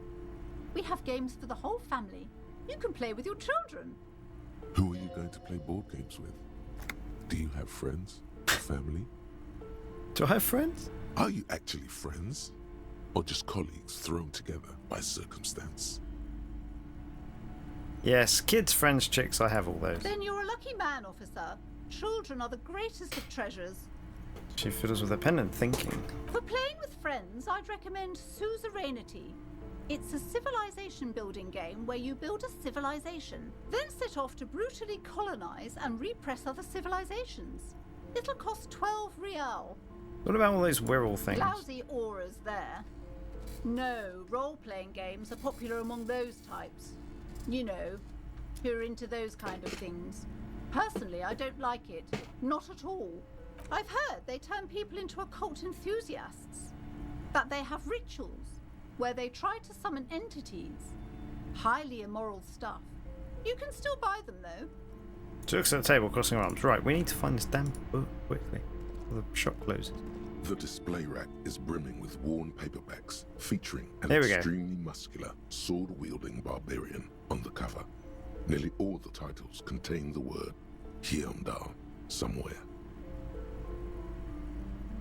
We have games for the whole family. You can play with your children. Who are you going to play board games with? Do you have friends? Family? Do I have friends? Are you actually friends? Or just colleagues thrown together by circumstance? Yes, kids, friends, chicks, I have all those. Then you're a lucky man, officer. Children are the greatest of treasures. She fiddles with her pen and thinking. For playing with friends, I'd recommend Suzerainty. It's a civilization building game where you build a civilization, then set off to brutally colonize and repress other civilizations. It'll cost 12 real. What about all those Wirral things? Lousy auras there. No, role-playing games are popular among those types. You know, who are into those kind of things. Personally, I don't like it. Not at all. I've heard they turn people into occult enthusiasts. That they have rituals where they try to summon entities. Highly immoral stuff. You can still buy them, though. She looks at the table, crossing her arms. Right, we need to find this damn book quickly. The shop closes. The display rack is brimming with worn paperbacks featuring an Here we go. extremely muscular, sword-wielding barbarian on the cover. Nearly all the titles contain the word Heimdall somewhere.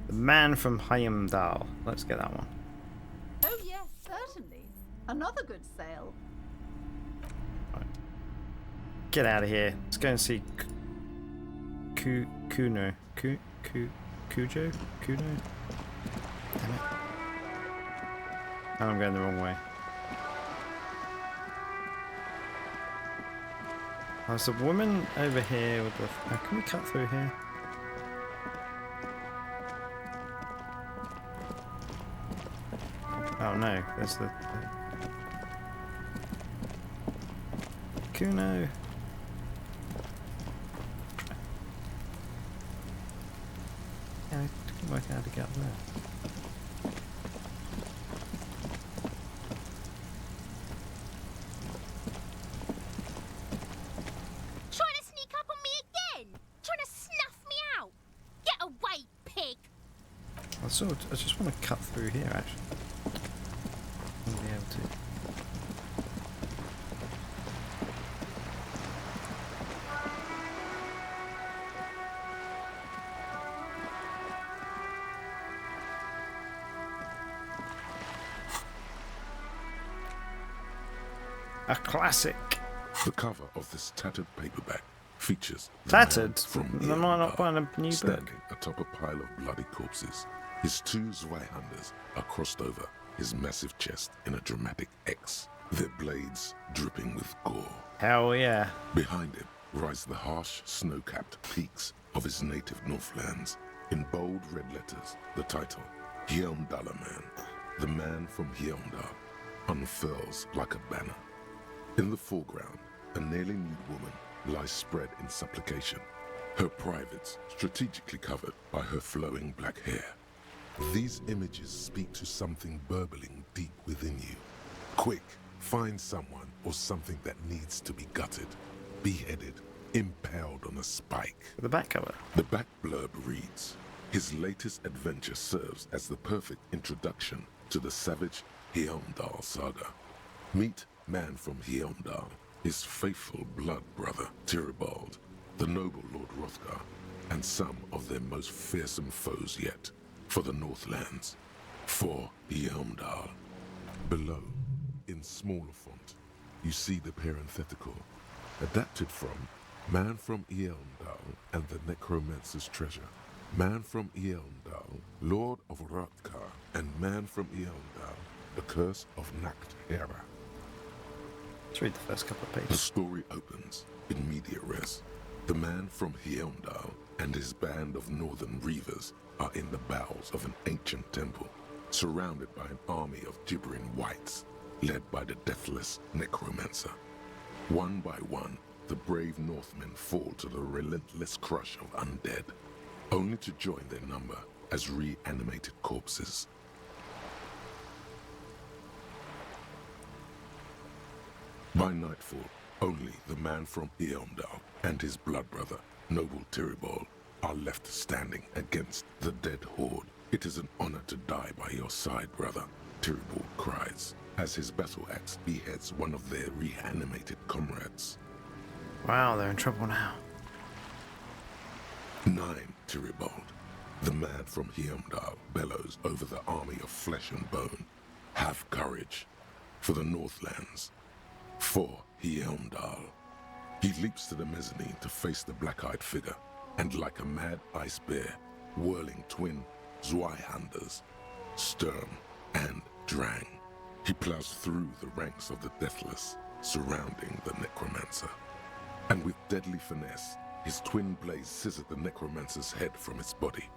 The man from Heimdall. Let's get that one. Oh yes, certainly. Another good sale. Right. Get out of here. Let's go and see Kuno. Cujo? Kuno? Damn it. Oh, I'm going the wrong way. Oh, there's a woman over here with the... Oh, can we cut through here? Oh no, there's the... Kuno. Yeah, I couldn't work out how to get up there. Trying to sneak up on me again? Trying to snuff me out? Get away, pig! I just want to cut through here, actually. I won't be able to. A classic. The cover of this tattered paperback features the Tattered? man from Am I not buying a new book? standing atop a pile of bloody corpses. His two Zweihanders are crossed over his massive chest in a dramatic X, their blades dripping with gore. Hell yeah. Behind him rise the harsh, snow-capped peaks of his native Northlands. In bold red letters, the title, Heimdallar Man, the man from Heimdall, unfurls like a banner. In the foreground, a nearly nude woman lies spread in supplication, her privates strategically covered by her flowing black hair. These images speak to something burbling deep within you. Quick, find someone or something that needs to be gutted, beheaded, impaled on a spike. The back cover. The back blurb reads, his latest adventure serves as the perfect introduction to the savage Heimdall saga. Meet man from Heimdall, his faithful blood brother, Tyribald, the noble Lord Hrothgar, and some of their most fearsome foes yet, for the Northlands, for Heimdall. Below, in smaller font, you see the parenthetical, adapted from Man from Heimdall and the Necromancer's Treasure, Man from Heimdall, Lord of Hrothgar, and Man from Heimdall, the Curse of Nacht Hera. Let's read the first couple of The pages. story opens in media res. The man from Heimdall and his band of northern reavers are in the bowels of an ancient temple, surrounded by an army of gibbering whites, led by the deathless necromancer. One by one, the brave Northmen fall to the relentless crush of undead, only to join their number as reanimated corpses. By nightfall, only the man from Heimdall and his blood brother, noble Tyribald, are left standing against the dead horde. It is an honor to die by your side, brother, Tyribald cries, as his battle axe beheads one of their reanimated comrades. Wow, they're in trouble now. 9, Tyribald. The man from Heimdall bellows over the army of flesh and bone. Have courage for the Northlands. For Heimdall. He leaps to the mezzanine to face the black-eyed figure, and like a mad ice bear, whirling twin Zweihanders, Sturm and Drang, he plows through the ranks of the deathless, surrounding the necromancer. And with deadly finesse, his twin blades scissor the necromancer's head from its body.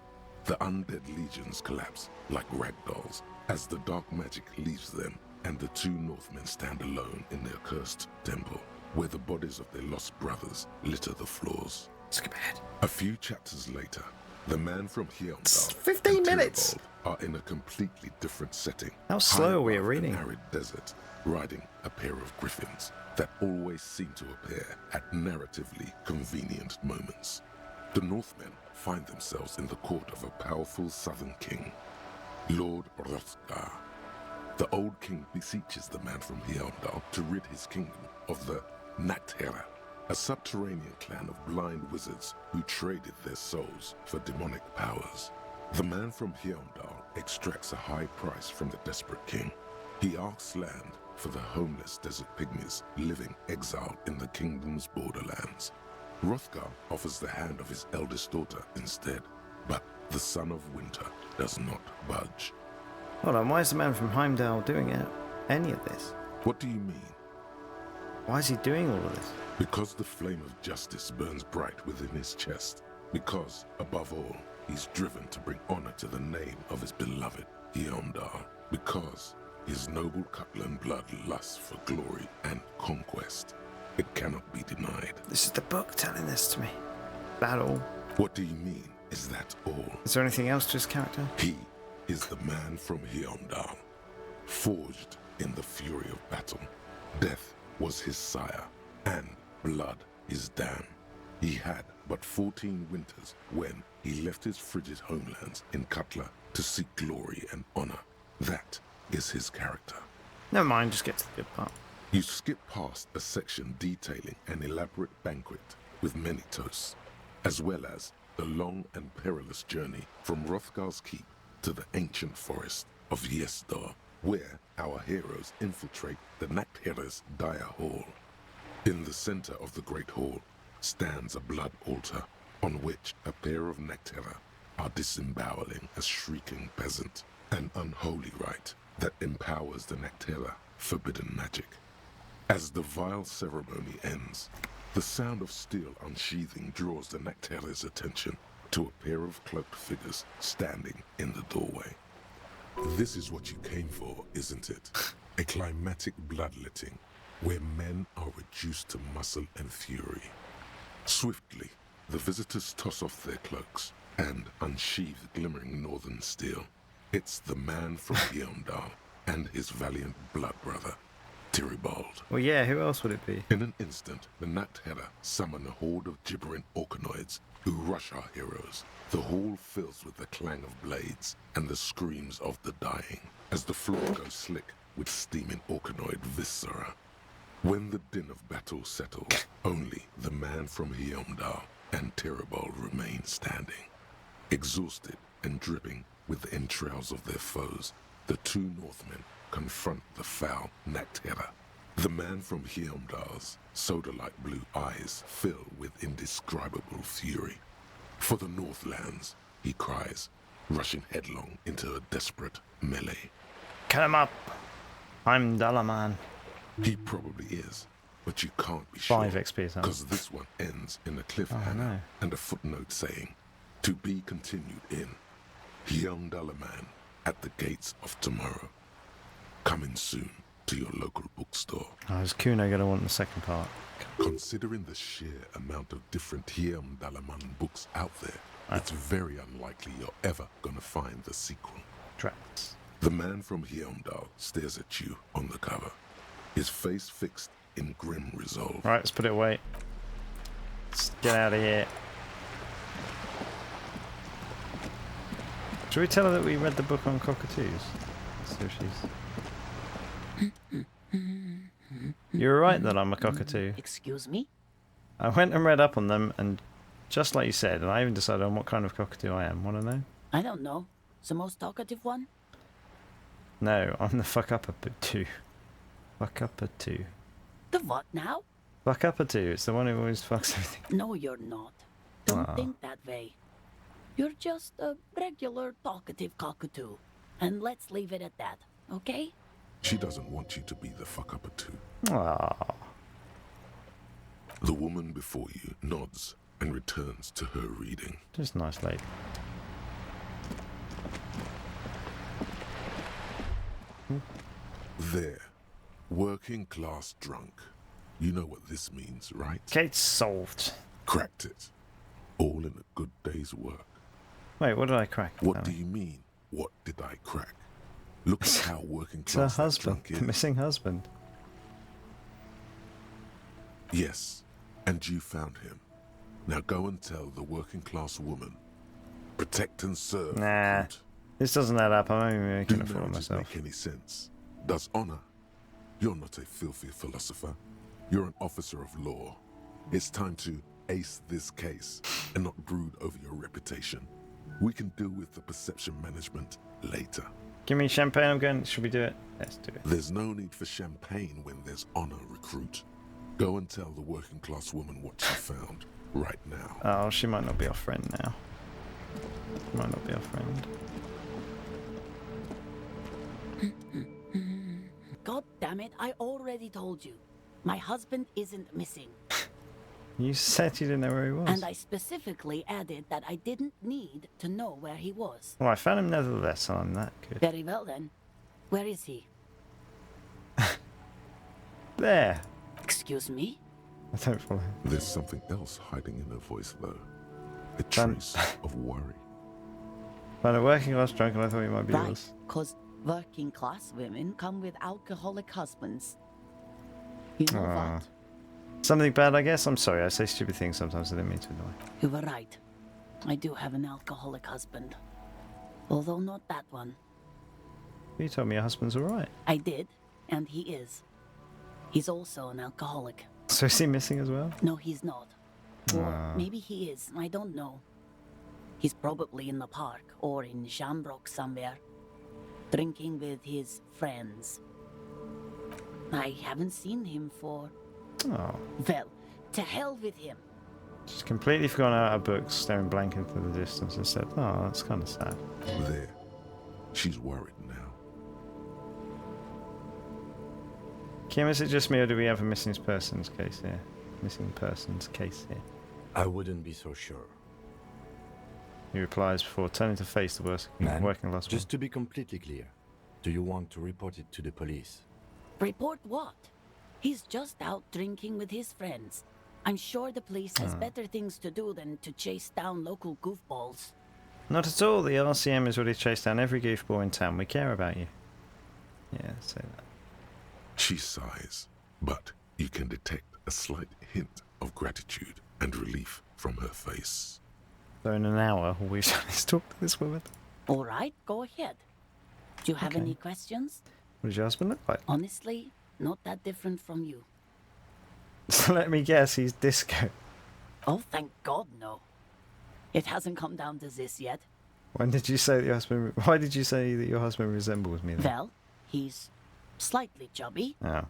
The undead legions collapse like ragdolls as the dark magic leaves them, and the two Northmen stand alone in their cursed temple, where the bodies of their lost brothers litter the floors. Skip ahead. A few chapters later, the man from Heimdall 15 and minutes. Tyribald are in a completely different setting. How slow are we above reading? An arid desert, riding a pair of griffins that always seem to appear at narratively convenient moments. The Northmen find themselves in the court of a powerful southern king, Lord Hrothgar. The old king beseeches the man from Heimdall to rid his kingdom of the Nacht Hera, a subterranean clan of blind wizards who traded their souls for demonic powers. The man from Heimdall extracts a high price from the desperate king. He asks land for the homeless desert pygmies living exiled in the kingdom's borderlands. Hrothgar offers the hand of his eldest daughter instead, but the son of winter does not budge. Hold on, why is the man from Heimdall doing any of this? What do you mean? Why is he doing all of this? Because the flame of justice burns bright within his chest. Because, above all, he's driven to bring honor to the name of his beloved Heimdall. Because his noble Cutland blood lusts for glory and conquest. It cannot be denied. This is the book telling this to me. That all? What do you mean, is that all? Is there anything else to his character? He is the man from Heimdall, forged in the fury of battle. Death was his sire, and blood his dam. He had but 14 winters when he left his frigid homelands in Cutla to seek glory and honor. That is his character. Never mind, just get to the good part. You skip past a section detailing an elaborate banquet with many toasts, as well as the long and perilous journey from Hrothgar's keep to the ancient forest of Yesdar, where our heroes infiltrate the Nachtherre's dire hall. In the center of the great hall stands a blood altar on which a pair of Nachtherre are disemboweling a shrieking peasant, an unholy rite that empowers the Nachtherre forbidden magic. As the vile ceremony ends, the sound of steel unsheathing draws the Nachtherre's attention to a pair of cloaked figures standing in the doorway. This is what you came for, isn't it? A climatic bloodletting where men are reduced to muscle and fury. Swiftly, the visitors toss off their cloaks and unsheathe glimmering northern steel. It's the man from Heimdall and his valiant blood brother, Tyribald. Well, yeah, who else would it be? In an instant, the Nachtherre summon a horde of gibbering orcanoids who rush our heroes. The hall fills with the clang of blades and the screams of the dying as the floor goes slick with steaming orcanoid viscera. When the din of battle settles, only the man from Heimdall and Tyribald remain standing. Exhausted and dripping with the entrails of their foes, the two Northmen confront the foul Nachtherre. The man from Heimdall's soda-like blue eyes fill with indescribable fury. For the Northlands, he cries, rushing headlong into a desperate melee. Cut him up! I'm Dalaman. He probably is, but you can't be 5 sure. XP, Because this one ends in a cliffhanger and a footnote saying, to be continued in Heimdallaman at the gates of tomorrow. Coming soon to your local bookstore. Oh, is Kuno going to want the second part? Considering the sheer amount of different Heimdallaman books out there, it's very unlikely you're ever going to find the sequel. Tracks. The man from Heimdall stares at you on the cover, his face fixed in grim resolve. Right, let's put it away. Let's get out of here. Should we tell her that we read the book on cockatoos? So she's... You're right that I'm a cockatoo. Excuse me? I went and read up on them, and just like you said, and I even decided on what kind of cockatoo I am. Want to know? I don't know. The most talkative one? No, I'm the fuck-up-a-two. Fuck-up-a-two. The what now? Fuck-up-a-two. It's the one who always fucks everything. No, you're not. Don't think that way. You're just a regular talkative cockatoo. And let's leave it at that, okay? She doesn't want you to be the fuck-up-a-two. Aww. The woman before you nods and returns to her reading. Just a nice lady. There. Working class drunk. You know what this means, right? Case solved. Cracked it. All in a good day's work. Wait, what did I crack? What do you mean, what did I crack? Look at how working It's her class that husband. drunk is. The missing husband. Yes, and you found him. Now go and tell the working class woman. Protect and serve. Nah, this doesn't add up. I'm only making a fool of myself. Make any sense? Does honor? You're not a filthy philosopher. You're an officer of law. It's time to ace this case and not brood over your reputation. We can deal with the perception management later. Give me champagne, I'm going. Should we do it? Let's do it. There's no need for champagne when there's honor, recruit. Go and tell the working class woman what you found right now. Oh, she might not be our friend now. She might not be our friend. God damn it, I already told you. My husband isn't missing. You said you didn't know where he was. And I specifically added that I didn't need to know where he was. Well, I found him nevertheless, so I'm that good. Very well then. Where is he? There. Excuse me? I don't follow him. There's something else hiding in her voice, though. A trace of worry. Found a working class drunk and I thought he might be Right, yours. because working class women come with alcoholic husbands. You know what? Something bad, I guess? I'm sorry, I say stupid things sometimes, I didn't mean to annoy. You were right. I do have an alcoholic husband. Although not that one. You told me your husband's alright. I did, and he is. He's also an alcoholic. So is he missing as well? No, he's not. Or maybe he is, I don't know. He's probably in the park or in Shamrock somewhere, drinking with his friends. I haven't seen him for... Oh. Well, to hell with him. She's completely forgotten out her books, staring blank into the distance and said, oh, that's kind of sad. There. She's worried now. Kim, is it just me or do we have a missing persons case here? Missing persons case here. I wouldn't be so sure. He replies before turning to face the working class. Just to be completely clear, do you want to report it to the police? Report what? He's just out drinking with his friends. I'm sure the police has better things to do than to chase down local goofballs. Not at all. The RCM has already chased down every goofball in town. We care about you. Yeah, say that. She sighs, but you can detect a slight hint of gratitude and relief from her face. So in an hour, all we've done is talk to this woman. All right, go ahead. Do you have any questions? What does your husband look like? Honestly, not that different from you. So let me guess, he's disco. Oh, thank God, no. It hasn't come down to this yet. When did you say that your husband... Why did you say that your husband resembles me then? Well, he's slightly chubby. Oh,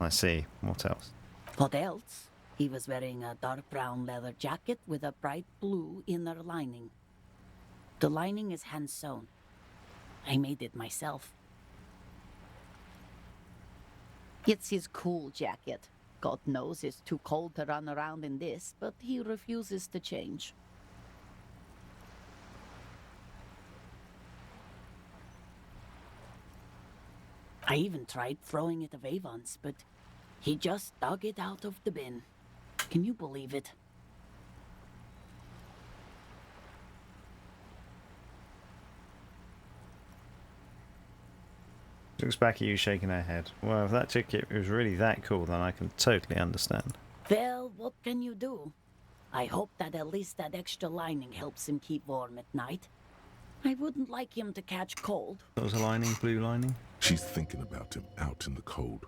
I see. What else? What else? He was wearing a dark brown leather jacket with a bright blue inner lining. The lining is hand-sewn. I made it myself. It's his cool jacket. God knows it's too cold to run around in this, but he refuses to change. I even tried throwing it away once, but he just dug it out of the bin. Can you believe it? Looks back at you shaking her head. Well, if that ticket was really that cool, then I can totally understand. Well, what can you do? I hope that at least that extra lining helps him keep warm at night. I wouldn't like him to catch cold. That was a lining, blue lining? She's thinking about him out in the cold,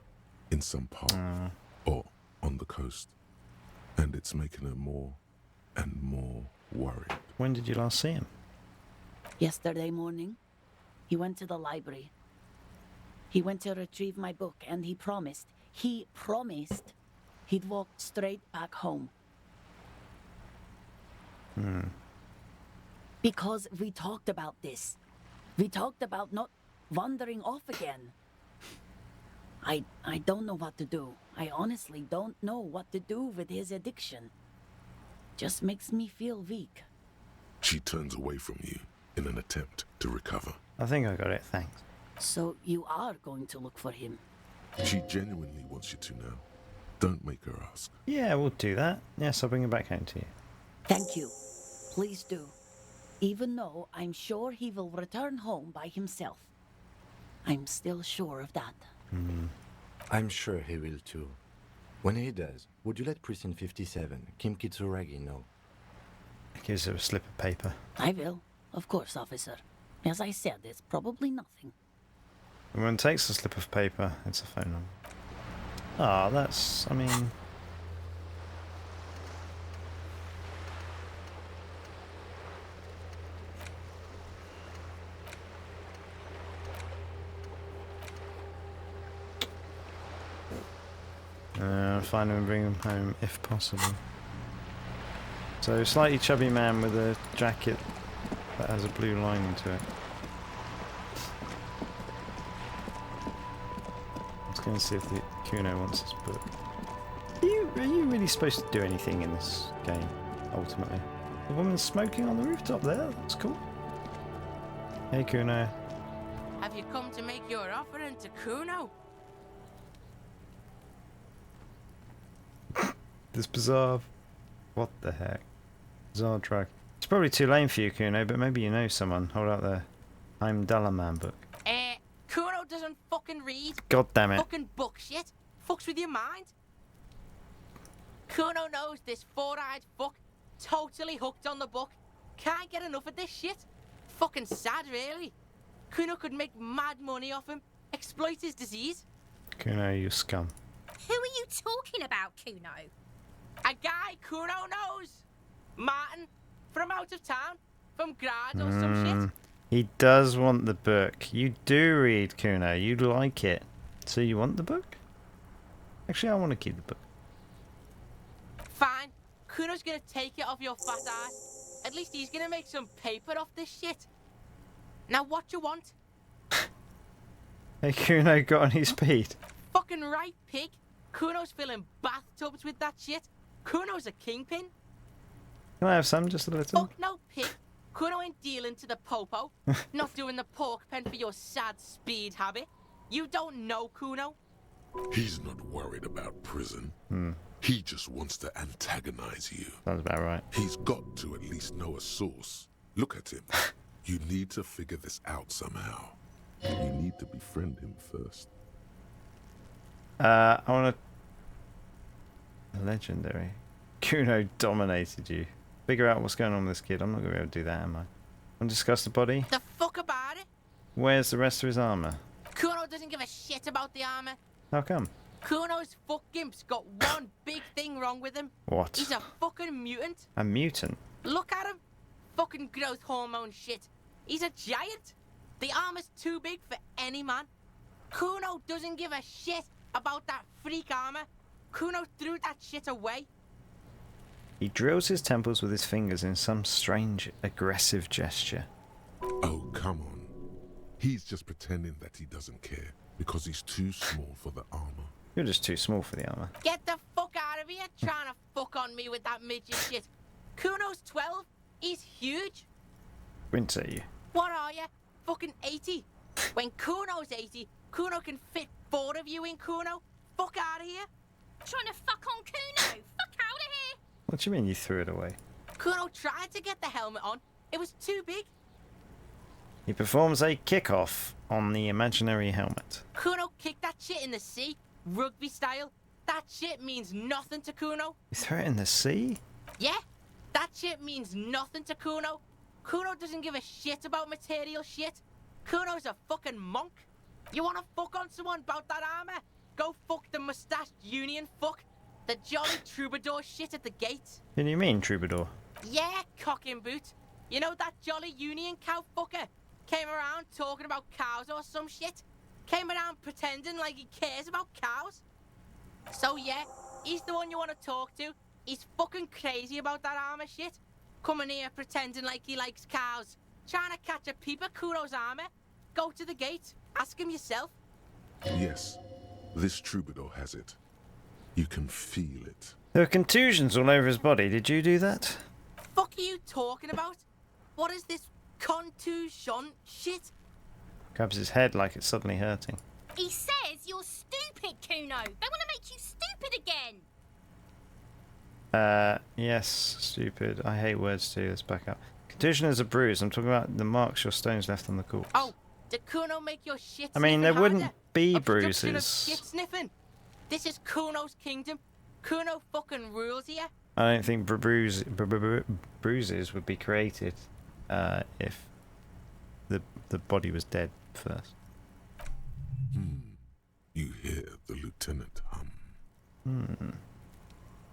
in some park, or on the coast. And it's making her more and more worried. When did you last see him? Yesterday morning. He went to the library. He went to retrieve my book, and he promised he'd walk straight back home. Because we talked about this. We talked about not wandering off again. I don't know what to do. I honestly don't know what to do with his addiction. Just makes me feel weak. She turns away from you in an attempt to recover. I think I got it, thanks. So you are going to look for him? She genuinely wants you to know. Don't make her ask. Yeah, we'll do that. Yes, I'll bring him back home to you. Thank you. Please do. Even though I'm sure he will return home by himself. I'm still sure of that. I'm sure he will too. When he does, would you let Precinct 57, Kim Kitsuragi, know? Gives her a slip of paper. I will. Of course, officer. As I said, it's probably nothing. And when it takes a slip of paper, it's a phone number. Ah, that's... I mean... Find him and bring him home if possible. So, slightly chubby man with a jacket that has a blue lining to it. Let's go and see if the Kuno wants this book. Are you really supposed to do anything in this game, ultimately? The woman's smoking on the rooftop there, that's cool. Hey Kuno. Have you come to make your offering to Kuno? This bizarre... What the heck? Bizarre drug. It's probably too lame for you, Kuno, but maybe you know someone. Hold out the I'm Dullaman book. Kuno doesn't fucking read. God damn it. Fucking book shit. Fucks with your mind. Kuno knows this four-eyed fuck. Totally hooked on the book. Can't get enough of this shit. Fucking sad, really. Kuno could make mad money off him. Exploit his disease. Kuno, you scum. Who are you talking about, Kuno? A guy Kuno knows. Martin. From out of town. From Grad or some shit. He does want the book. You do read, Kuno. You like it. So you want the book? Actually, I want to keep the book. Fine. Kuno's gonna take it off your fat ass. At least he's gonna make some paper off this shit. Now what you want? Hey, Kuno got any speed? Fucking right, pig. Kuno's filling bathtubs with that shit. Kuno's a kingpin. Can I have some, just a little? Fuck no, pig. Kuno ain't dealing to the popo. Not doing the pork pen for your sad speed habit. You don't know Kuno. He's not worried about prison. He just wants to antagonize you. Sounds about right. He's got to at least know a source. Look at him. You need to figure this out somehow. You need to befriend him first. I want to... Legendary. Kuno dominated you. Figure out what's going on with this kid. I'm not going to be able to do that, am I? Want to discuss the body? The fuck about it? Where's the rest of his armor? Kuno doesn't give a shit about the armor. How come? Kuno's fuck gimp's got one big thing wrong with him. What? He's a fucking mutant. A mutant? Look at him. Fucking growth hormone shit. He's a giant. The armor's too big for any man. Kuno doesn't give a shit about that freak armor. Kuno threw that shit away. He drills his temples with his fingers in some strange, aggressive gesture. Oh, come on. He's just pretending that he doesn't care because he's too small for the armor. You're just too small for the armor. Get the fuck out of here trying to fuck on me with that midget shit. Kuno's 12. He's huge. Wouldn't say you. What are you? Fucking 80. When Kuno's 80, Kuno can fit 4 of you in Kuno. Fuck out of here. Trying to fuck on Kuno? Fuck out of here. What do you mean you threw it away? Kuno tried to get the helmet on. It was too big. He performs a kickoff on the imaginary helmet. Kuno kicked that shit in the sea, rugby style. That shit means nothing to Kuno. You threw it in the sea? Yeah, that shit means nothing to Kuno. Kuno doesn't give a shit about material shit. Kuno's a fucking monk. You wanna fuck on someone about that armor? Go fuck the mustached union fuck. The jolly troubadour shit at the gate. What do you mean, troubadour? Yeah, cock in boot. You know that jolly union cow fucker? Came around talking about cows or some shit. Came around pretending like he cares about cows. So yeah, he's the one you want to talk to. He's fucking crazy about that armor shit. Coming here pretending like he likes cows. Trying to catch a peep at Kuno's armor. Go to the gate. Ask him yourself. Yes, this troubadour has it. You can feel it. There were contusions all over his body. Did you do that? Fuck are you talking about? What is this contusion shit? Grabs his head like it's suddenly hurting. He says you're stupid, Kuno. They want to make you stupid again. Yes, stupid. I hate words too. Let's back up. Contusion is a bruise. I'm talking about the marks your stones left on the corpse. Oh, did Kuno make your shit I mean, there wouldn't be Obstruction of bruises. shit sniffing. This is Kuno's kingdom. Kuno fucking rules here. I don't think bruises would be created if the body was dead first. You hear the lieutenant hum.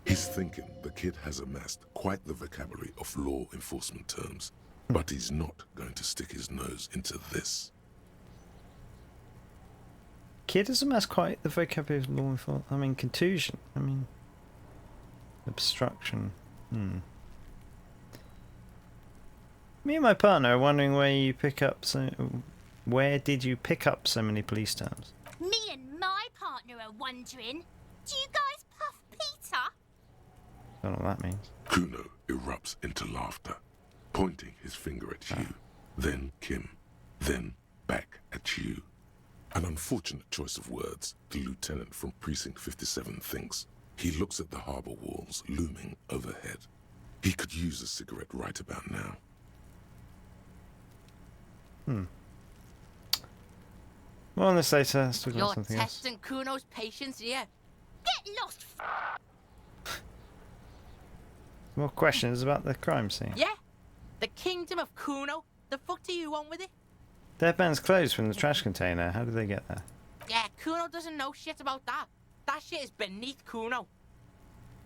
He's thinking the kid has amassed quite the vocabulary of law enforcement terms, but he's not going to stick his nose into this. Kidism has quite the vocabulary of law enforcement. I mean, contusion. I mean, obstruction. Me and my partner are wondering where you pick up where did you pick up so many police terms? Me and my partner are wondering, do you guys puff Peter? Don't know what that means. Kuno erupts into laughter, pointing his finger at you, then Kim, then back at you. An unfortunate choice of words, the lieutenant from Precinct 57 thinks. He looks at the harbor walls looming overhead. He could use a cigarette right about now. More on this later. Let's talk about You're something else. testing Kuno's patience here. Get lost, More questions about the crime scene. Yeah? The kingdom of Kuno? The fuck do you want with it? Deadman's clothes from the trash container. How did they get there? Yeah, Kuno doesn't know shit about that. That shit is beneath Kuno.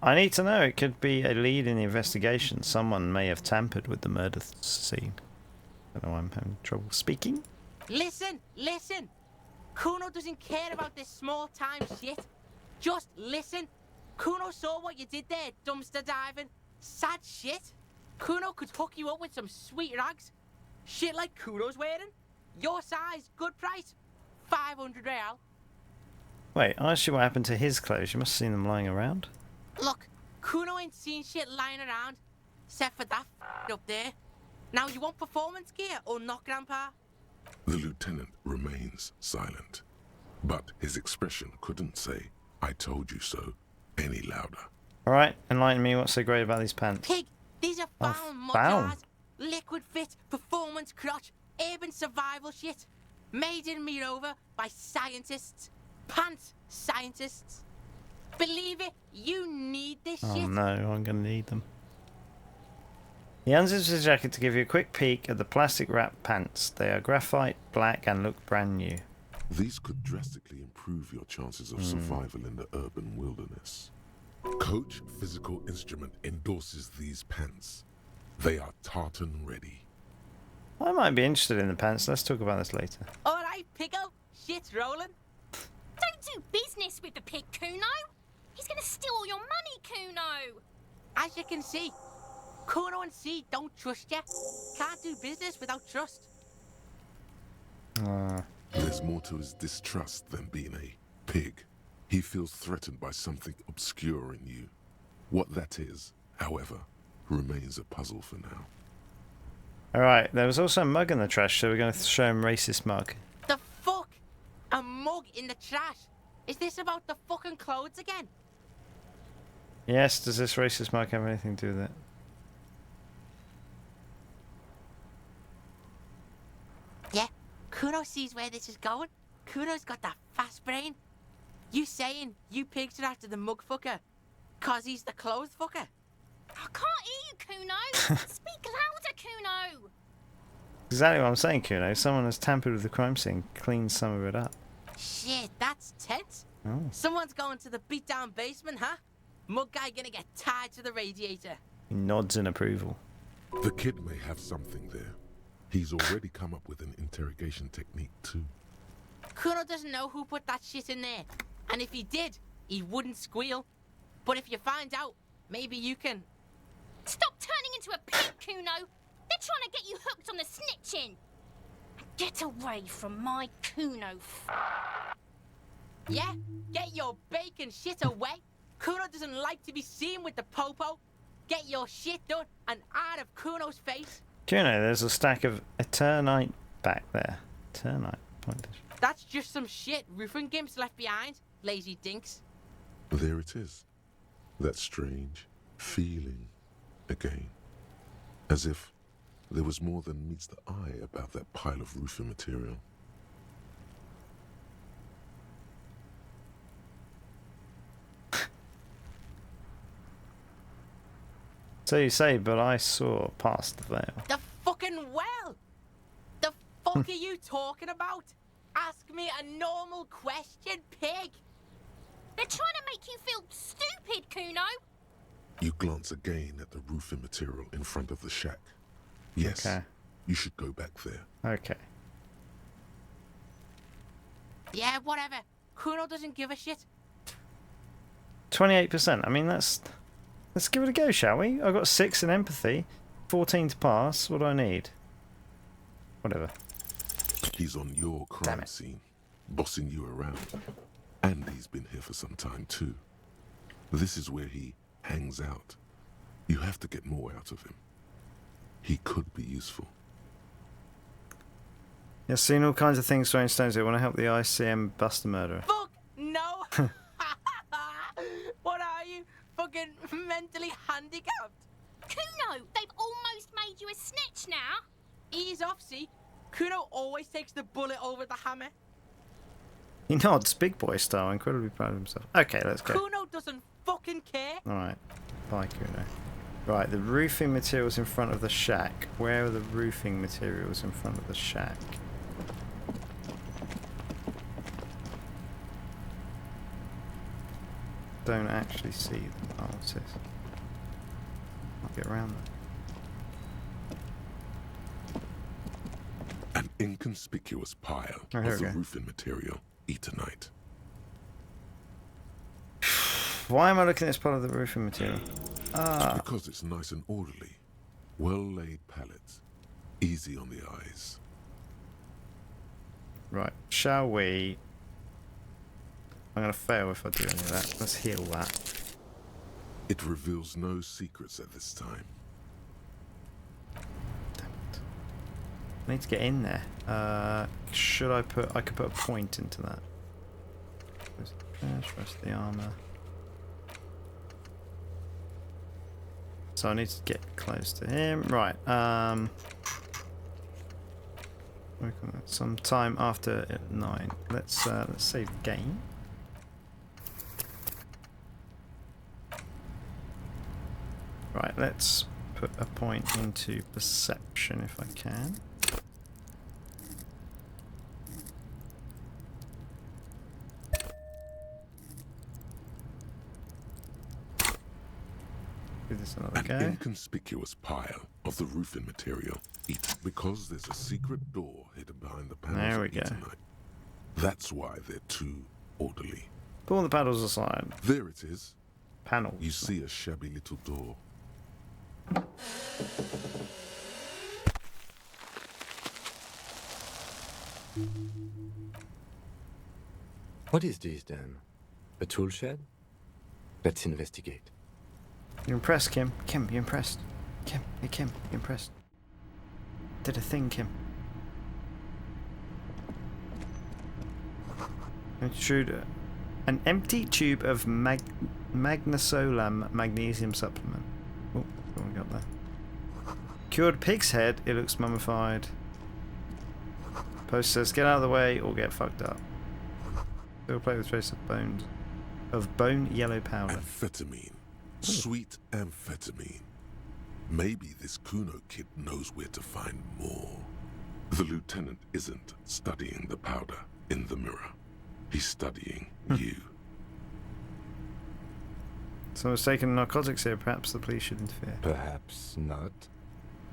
I need to know. It could be a lead in the investigation. Someone may have tampered with the murder scene. I don't know why I'm having trouble speaking. Listen, listen. Kuno doesn't care about this small-time shit. Just listen. Kuno saw what you did there, dumpster diving. Sad shit. Kuno could hook you up with some sweet rags. Shit like Kuno's wearing. Your size, good price. 500 real. Wait, I asked you what happened to his clothes. You must have seen them lying around. Look, Kuno ain't seen shit lying around. Except for that up there. Now you want performance gear or not, Grandpa? The lieutenant remains silent, but his expression couldn't say, "I told you so," any louder. Alright, enlighten me. What's so great about these pants? Pig, these are found mud found? jars. Liquid fit, performance crotch, urban survival shit. Made in Mirova by scientists. Pants scientists. Believe it, you need this Oh shit. no, I'm going to need them. He unzips his jacket to give you a quick peek at the plastic wrapped pants. They are graphite black and look brand new. These could drastically improve your chances of survival in the urban wilderness. Coach Physical Instrument endorses these pants. They are tartan ready. I might be interested in the pants. Let's talk about this later. Alright, Pickle, shit's rolling. Don't do business with the pig, Kuno. He's gonna steal all your money, Kuno. As you can see, Kuno and C don't trust you. Can't do business without trust. There's more to his distrust than being a pig. He feels threatened by something obscure in you. What that is, however, remains a puzzle for now. Alright, there was also a mug in the trash, so we're going to show him racist mug. The fuck? A mug in the trash? Is this about the fucking clothes again? Yes, does this racist mug have anything to do with it? Yeah, Kuno sees where this is going. Kuno's got that fast brain. You saying you pigs are after the mug fucker? Cause he's the clothes fucker? I can't hear you, Kuno. Speak louder, Kuno. Exactly what I'm saying, Kuno. Someone has tampered with the crime scene, cleaned some of it up. Shit, that's tense. Oh. Someone's going to the beat-down basement, huh? Mug guy gonna get tied to the radiator. He nods in approval. The kid may have something there. He's already come up with an interrogation technique too. Kuno doesn't know who put that shit in there. And if he did, he wouldn't squeal. But if you find out, maybe you can... Stop turning into a pig, Kuno. They're trying to get you hooked on the snitching. Get away from my Kuno. Yeah? Get your bacon shit away. Kuno doesn't like to be seen with the popo. Get your shit done and out of Kuno's face. Kuno, there's a stack of Eternite back there. Eternite pointers. That's just some shit roofing gimps left behind, lazy dinks. There it is. That strange feeling again. As if there was more than meets the eye about that pile of roofing material. So you say, but I saw past the veil. The fucking well! The fuck are you talking about? Ask me a normal question, pig! They're trying to make you feel stupid, Kuno. You glance again at the roofing material in front of the shack. Yes, Okay. you should go back there. Okay. Yeah, whatever. Kuno doesn't give a shit. 28%. I mean, let's give it a go, shall we? I got 6 in empathy, 14 to pass. What do I need? Whatever. He's on your crime scene, bossing you around. And he's been here for some time too. This is where he hangs out. You have to get more out of him. He could be useful. You've seen all kinds of things throwing stones. I want to help the ICM bust the murderer. Fuck no! What are you? Fucking mentally handicapped? Kuno, they've almost made you a snitch now. Ease off, see? Kuno always takes the bullet over the hammer. He nods, big boy style, incredibly proud of himself. Okay, let's go. Kuno doesn't fucking care. Alright, bye Kuno. Right, the roofing materials in front of the shack. Where are the roofing materials in front of the shack? Don't actually see them. Oh, what's this? I'll get around that. An inconspicuous pile Oh, here of we the go. roofing material, Eternite. Why am I looking at this part of the roofing material? Ah. Because it's nice and orderly. Well-laid pallets. Easy on the eyes. Right, shall we... I'm going to fail if I do any of that. Let's heal that. It reveals no secrets at this time. I need to get in there. Should I put... I could put a point into that. Where's the rest of the armour? So I need to get close to him. Right, some time after 9. Let's save game. Right, let's put a point into perception if I can. Give this another An go. inconspicuous pile of the roofing material. Because there's a secret door hidden behind the panels There we of go. Eternite. That's why they're too orderly. Pull the paddles aside. There it is. Panels. You see a shabby little door. What is this then? A tool shed? Let's investigate. You impressed, Kim? Kim, you impressed? Kim, hey Kim, you impressed? Did a thing, Kim. Intruder. An empty tube of magnesolam magnesium supplement. Oh, what we got there? Cured pig's head. It looks mummified. Post says, get out of the way or get fucked up. Still play with trace of bones. Of bone yellow powder. Amphetamine. Sweet amphetamine. Maybe this Kuno kid knows where to find more. The lieutenant isn't studying the powder in the mirror. He's studying you. Someone's taken narcotics here. Perhaps the police should interfere. Perhaps not.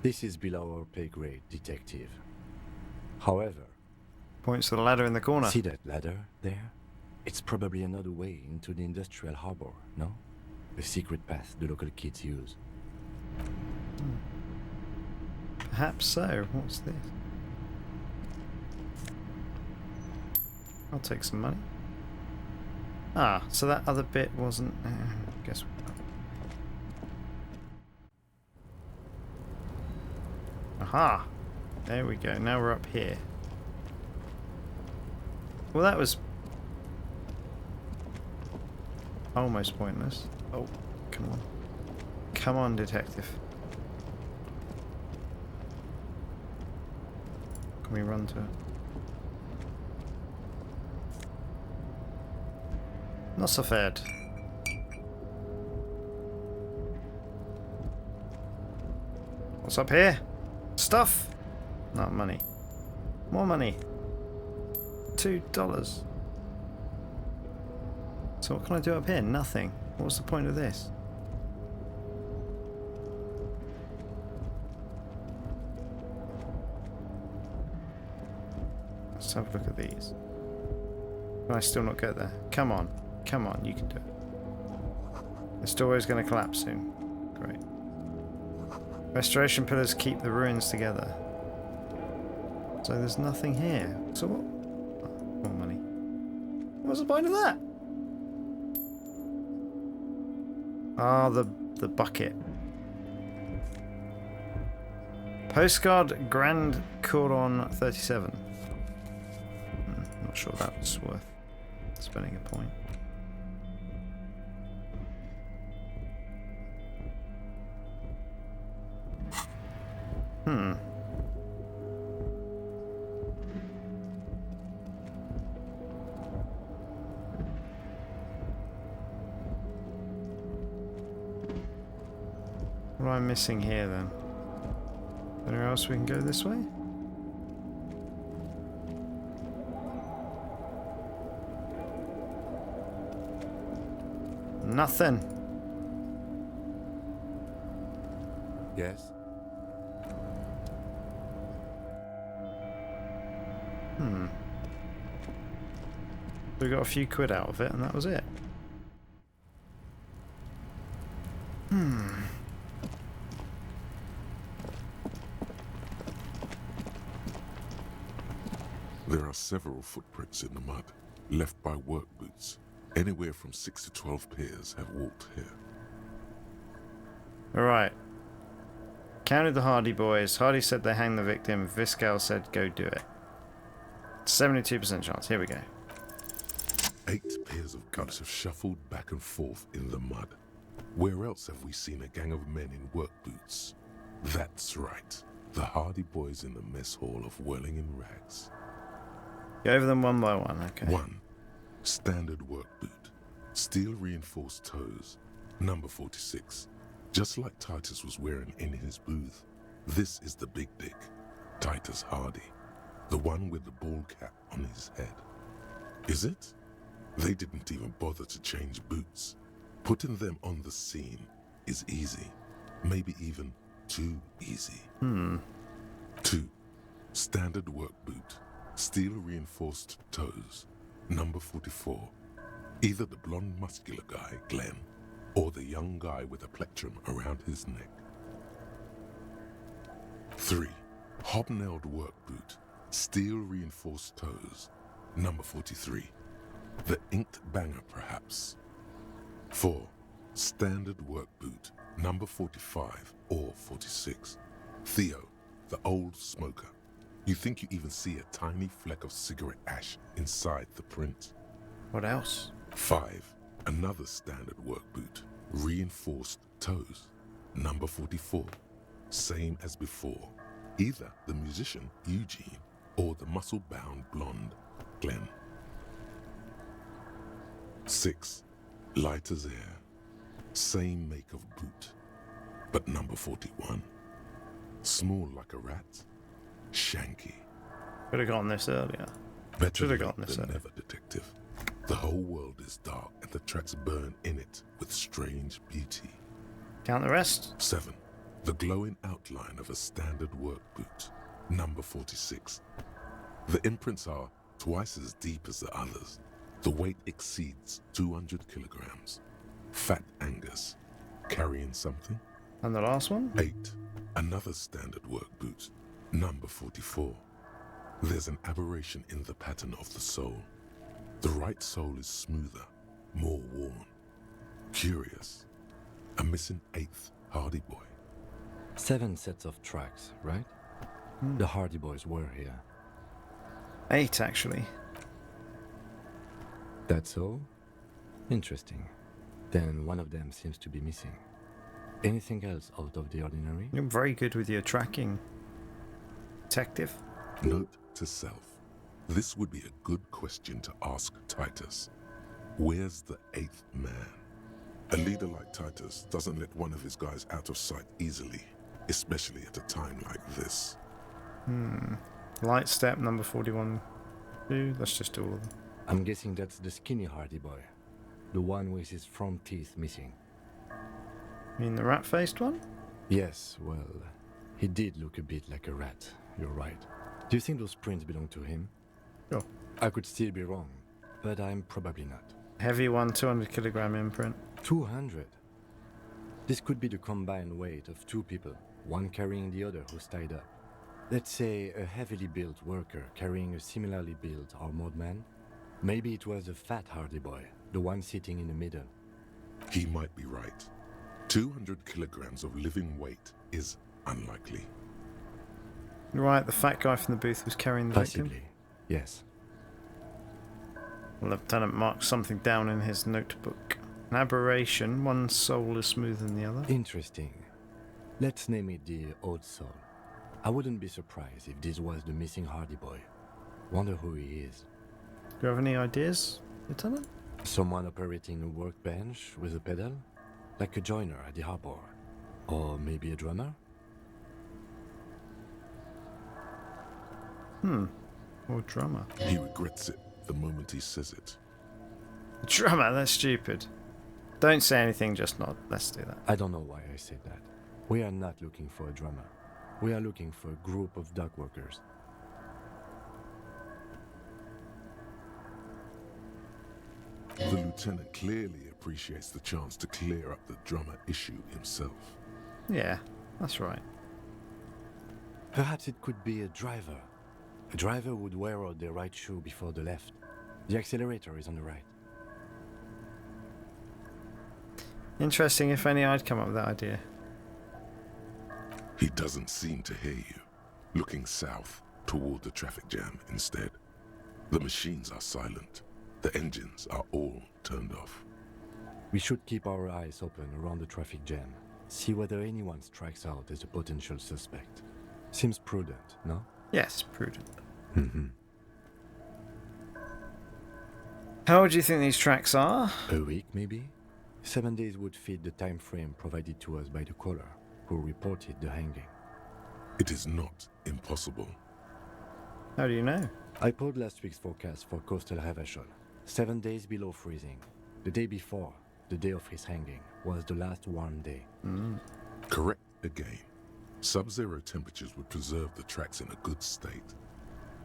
This is below our pay grade, detective. However... Points to the ladder in the corner. See that ladder there? It's probably another way into the industrial harbor, no? A secret path the local kids use. Perhaps so. What's this? I'll take some money. Ah, so that other bit wasn't... guess... Aha! There we go. Now we're up here. Well, that was... almost pointless. Oh, come on. Come on, detective. Can we run to it? Not so bad. What's up here? Stuff? Not money. More money. $2. So what can I do up here? Nothing. What's the point of this? Let's have a look at these. Can I still not get there? Come on. Come on, you can do it. This doorway is going to collapse soon. Great. Restoration pillars keep the ruins together. So there's nothing here. So what? Oh, more money. What's the point of that? Ah, the bucket. Postcard Grand Couronne 37. Not sure that's worth spending a point. What am I missing here then? Anywhere else we can go this way? Nothing. Yes? We got a few quid out of it and that was it. There are several footprints in the mud, left by work boots. Anywhere from 6 to 12 pairs have walked here. Alright. Counted the Hardy boys. Hardy said they hanged the victim. Viscal said go do it. 72% chance. Here we go. 8 pairs of boots have shuffled back and forth in the mud. Where else have we seen a gang of men in work boots? That's right. The Hardy boys in the mess hall of whirling in rags. Go over them one by one, okay. 1. Standard work boot. Steel reinforced toes. Number 46. Just like Titus was wearing in his booth. This is the big dick. Titus Hardy. The one with the ball cap on his head. Is it? They didn't even bother to change boots. Putting them on the scene is easy. Maybe even too easy. 2. Standard work boot. Steel reinforced toes. Number 44. Either the blonde muscular guy, Glenn, or the young guy with a plectrum around his neck. 3. Hobnailed work boot. Steel reinforced toes. Number 43. The inked banger, perhaps. 4. Standard work boot. Number 45 or 46. Theo, the old smoker. You think you even see a tiny fleck of cigarette ash inside the print. What else? 5. Another standard work boot. Reinforced toes. Number 44. Same as before. Either the musician, Eugene, or the muscle-bound blonde, Glenn. 6. Light as air. Same make of boot. But number 41. Small like a rat. Shanky. Could have gotten this earlier. Better Should have late gotten this than earlier. never, detective. The whole world is dark and the tracks burn in it with strange beauty. Count the rest. 7. The glowing outline of a standard work boot. Number 46. The imprints are twice as deep as the others. The weight exceeds 200 kilograms. Fat Angus. Carrying something? And the last one? 8. Another standard work boot. Number 44. There's an aberration in the pattern of the sole. The right sole is smoother, more worn. Curious. A missing 8th Hardy boy. 7 sets of tracks, right? The Hardy boys were here. 8, actually. That's all? Interesting. Then one of them seems to be missing. Anything else out of the ordinary? You're very good with your tracking, detective. Note to self. This would be a good question to ask Titus. Where's the 8th man? A leader like Titus doesn't let one of his guys out of sight easily, especially at a time like this. Light step, number 41. Let's just do all of them. I'm guessing that's the skinny Hardy boy. The one with his front teeth missing. You mean the rat-faced one? Yes, well, he did look a bit like a rat. You're right. Do you think those prints belong to him? Sure. I could still be wrong. but I'm probably not. Heavy one, 200 kilogram imprint. 200? This could be the combined weight of two people, one carrying the other who's tied up. Let's say a heavily built worker carrying a similarly built armored man. Maybe it was a fat hardy boy, the one sitting in the middle. He might be right. 200 kilograms of living weight is unlikely. Right, the fat guy from the booth was carrying the Possibly, victim. yes. Lieutenant marked something down in his notebook. An aberration, one soul is smoother than the other. Interesting. Let's name it the Old Soul. I wouldn't be surprised if this was the missing hardy boy. Wonder who he is. Do you have any ideas, Lieutenant? Someone operating a workbench with a pedal? Like a joiner at the harbor. Or maybe a drummer? Or drummer. He regrets it the moment he says it. Drummer, that's stupid. Don't say anything, just nod. Let's do that. I don't know why I said that. We are not looking for a drummer. We are looking for a group of dock workers. The lieutenant clearly appreciates the chance to clear up the drummer issue himself. Yeah, that's right. Perhaps it could be a driver. A driver would wear out their right shoe before the left. The accelerator is on the right. Interesting, if any, I'd come up with that idea. He doesn't seem to hear you, looking south toward the traffic jam instead. The machines are silent. The engines are all turned off. We should keep our eyes open around the traffic jam. See whether anyone strikes out as a potential suspect. Seems prudent, no? Yes, prudent. Mm-hmm. How old do you think these tracks are? A week, maybe? 7 days would fit the time frame provided to us by the caller, who reported the hanging. It is not impossible. How do you know? I pulled last week's forecast for coastal Havashol. 7 days below freezing. The day before, the day of his hanging, was the last warm day. Correct again. Sub-zero temperatures would preserve the tracks in a good state.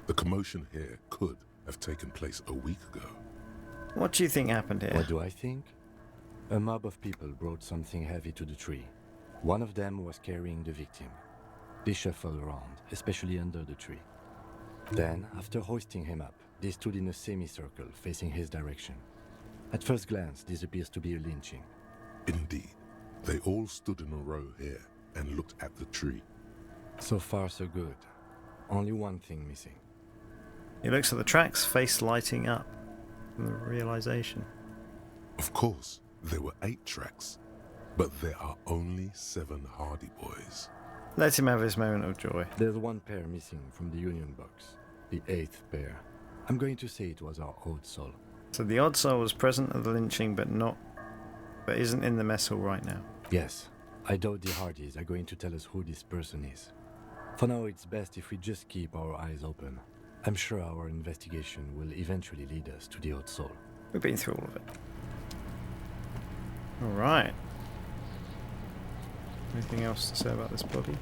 The commotion here could have taken place a week ago. What do you think happened here? What do I think? A mob of people brought something heavy to the tree. One of them was carrying the victim. They shuffled around, especially under the tree. Then, after hoisting him up, they stood in a semicircle facing his direction. At first glance, this appears to be a lynching. Indeed. They all stood in a row here and looked at the tree. So far, so good. Only one thing missing. He looks at the tracks, face lighting up from the realization. Of course, there were 8 tracks, but there are only 7 hardy boys. Let him have his moment of joy. There's one pair missing from the union box. The 8th pair. I'm going to say it was our Old Soul. So the Odd Soul was present at the lynching, but isn't in the mess hall right now. Yes. I doubt the Hardys are going to tell us who this person is. For now, it's best if we just keep our eyes open. I'm sure our investigation will eventually lead us to the Old Soul. We've been through all of it. Alright. Anything else to say about this body?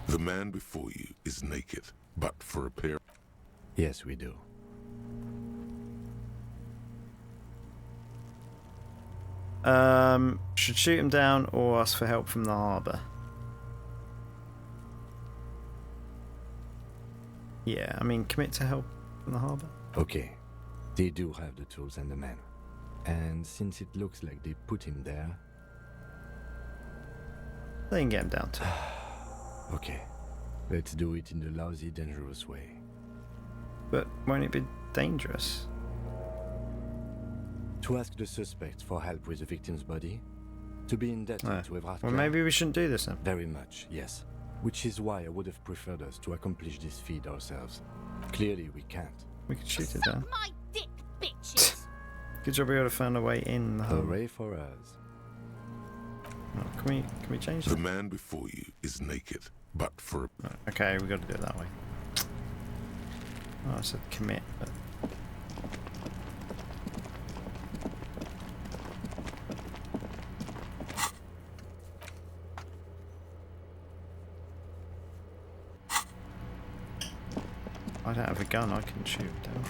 The man before you is naked, but for a pair... Yes, we do. Should shoot him down or ask for help from the harbour? Yeah, I mean, commit to help from the harbour? Okay. They do have the tools and the men. And since it looks like they put him there... They can get him down too. Okay. Let's do it in the lousy, dangerous way. But won't it be dangerous? To ask the suspect for help with the victim's body? To be indebted to Evrard. Well, maybe we shouldn't do this then. Very much, yes. Which is why I would have preferred us to accomplish this feat ourselves. Clearly, we can't. We could shoot it Suck down. my dick, bitches! Good job we would have found a way in the hole. Hooray for us. Oh, can we change that? The man before you is naked, but for a... Okay, we got to do it that way. Oh, I said commit, but... I don't have a gun, I can shoot him down.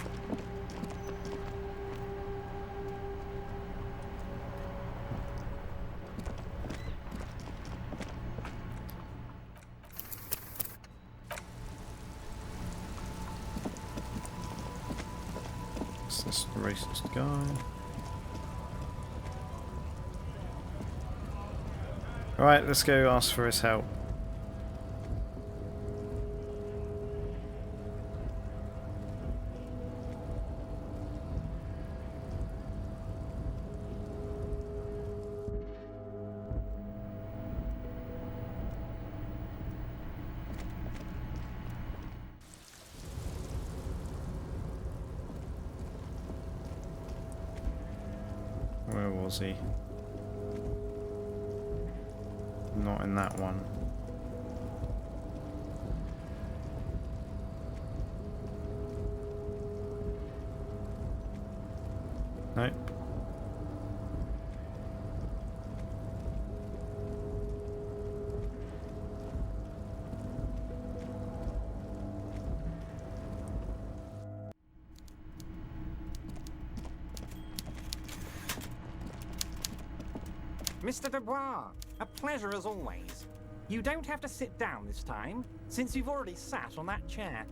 this racist guy. Right, let's go ask for his help. Where was he? Not in that one. Nope. Mr. Dubois, a pleasure as always. You don't have to sit down this time, since you've already sat on that chair.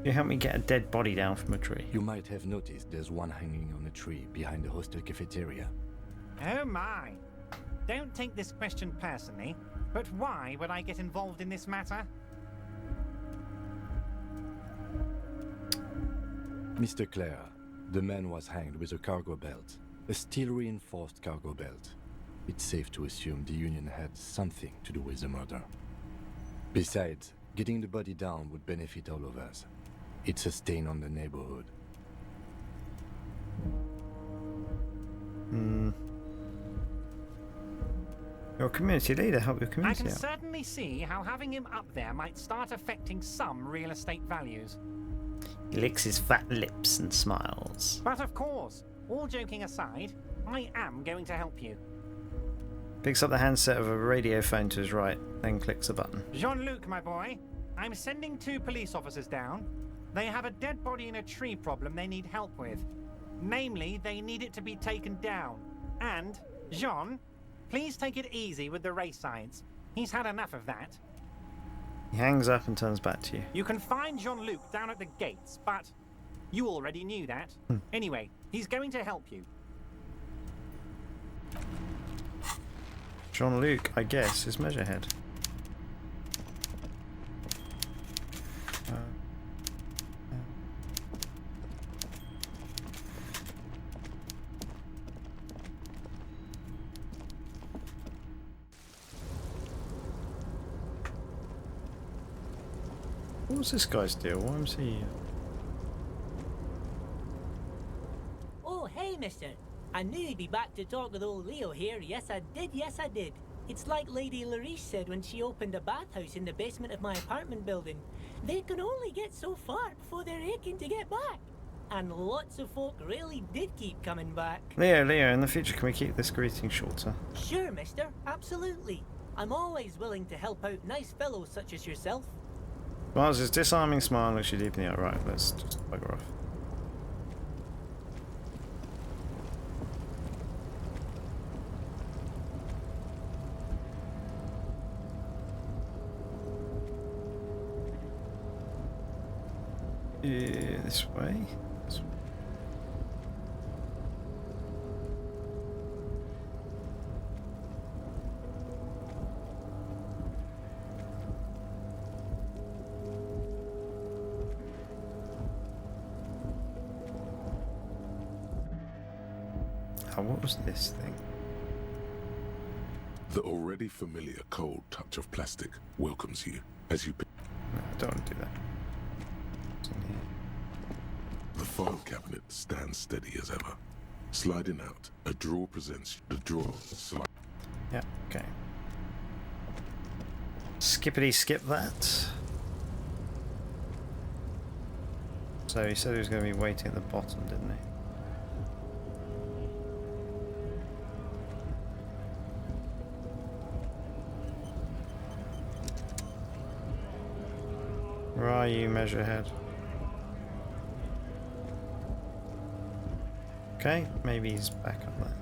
You help me get a dead body down from a tree. You might have noticed there's one hanging on a tree behind the hostel cafeteria. Oh my! Don't take this question personally, but why would I get involved in this matter? Mr. Clare, the man was hanged with a cargo belt, a steel-reinforced cargo belt. It's safe to assume the Union had something to do with the murder. Besides, getting the body down would benefit all of us. It's a stain on the neighborhood. You're a community leader. Help your I community can out. certainly see how having him up there might start affecting some real estate values. He licks his fat lips and smiles. But of course, all joking aside, I am going to help you. Picks up the handset of a radio phone to his right, then clicks a button. Jean-Luc, my boy, I'm sending 2 police officers down. They have a dead body in a tree problem they need help with. Namely, they need it to be taken down. And, Jean, please take it easy with the race science. He's had enough of that. He hangs up and turns back to you. You can find Jean-Luc down at the gates, but you already knew that. Anyway, he's going to help you. Jean-Luc, I guess, is Measurehead. What was this guy's deal? Why was he... Oh, hey, mister. I knew you'd be back to talk with old Leo here. Yes, I did. It's like Lady Larice said when she opened a bathhouse in the basement of my apartment building. They can only get so far before they're aching to get back. And lots of folk really did keep coming back. Leo, in the future can we keep this greeting shorter? Sure, mister. Absolutely. I'm always willing to help out nice fellows such as yourself. Miles' his disarming smile looks you deep in the eye. Right, let's just bugger off. This way? This way. Oh, what was this thing? The already familiar cold touch of plastic welcomes you as you... No, I don't want to do that. The file cabinet stands steady as ever. Sliding out, a drawer presents the drawer. Yeah, okay. Skippity skip that. So he said he was going to be waiting at the bottom, didn't he? Where are you, Measurehead? Okay, maybe he's back up there.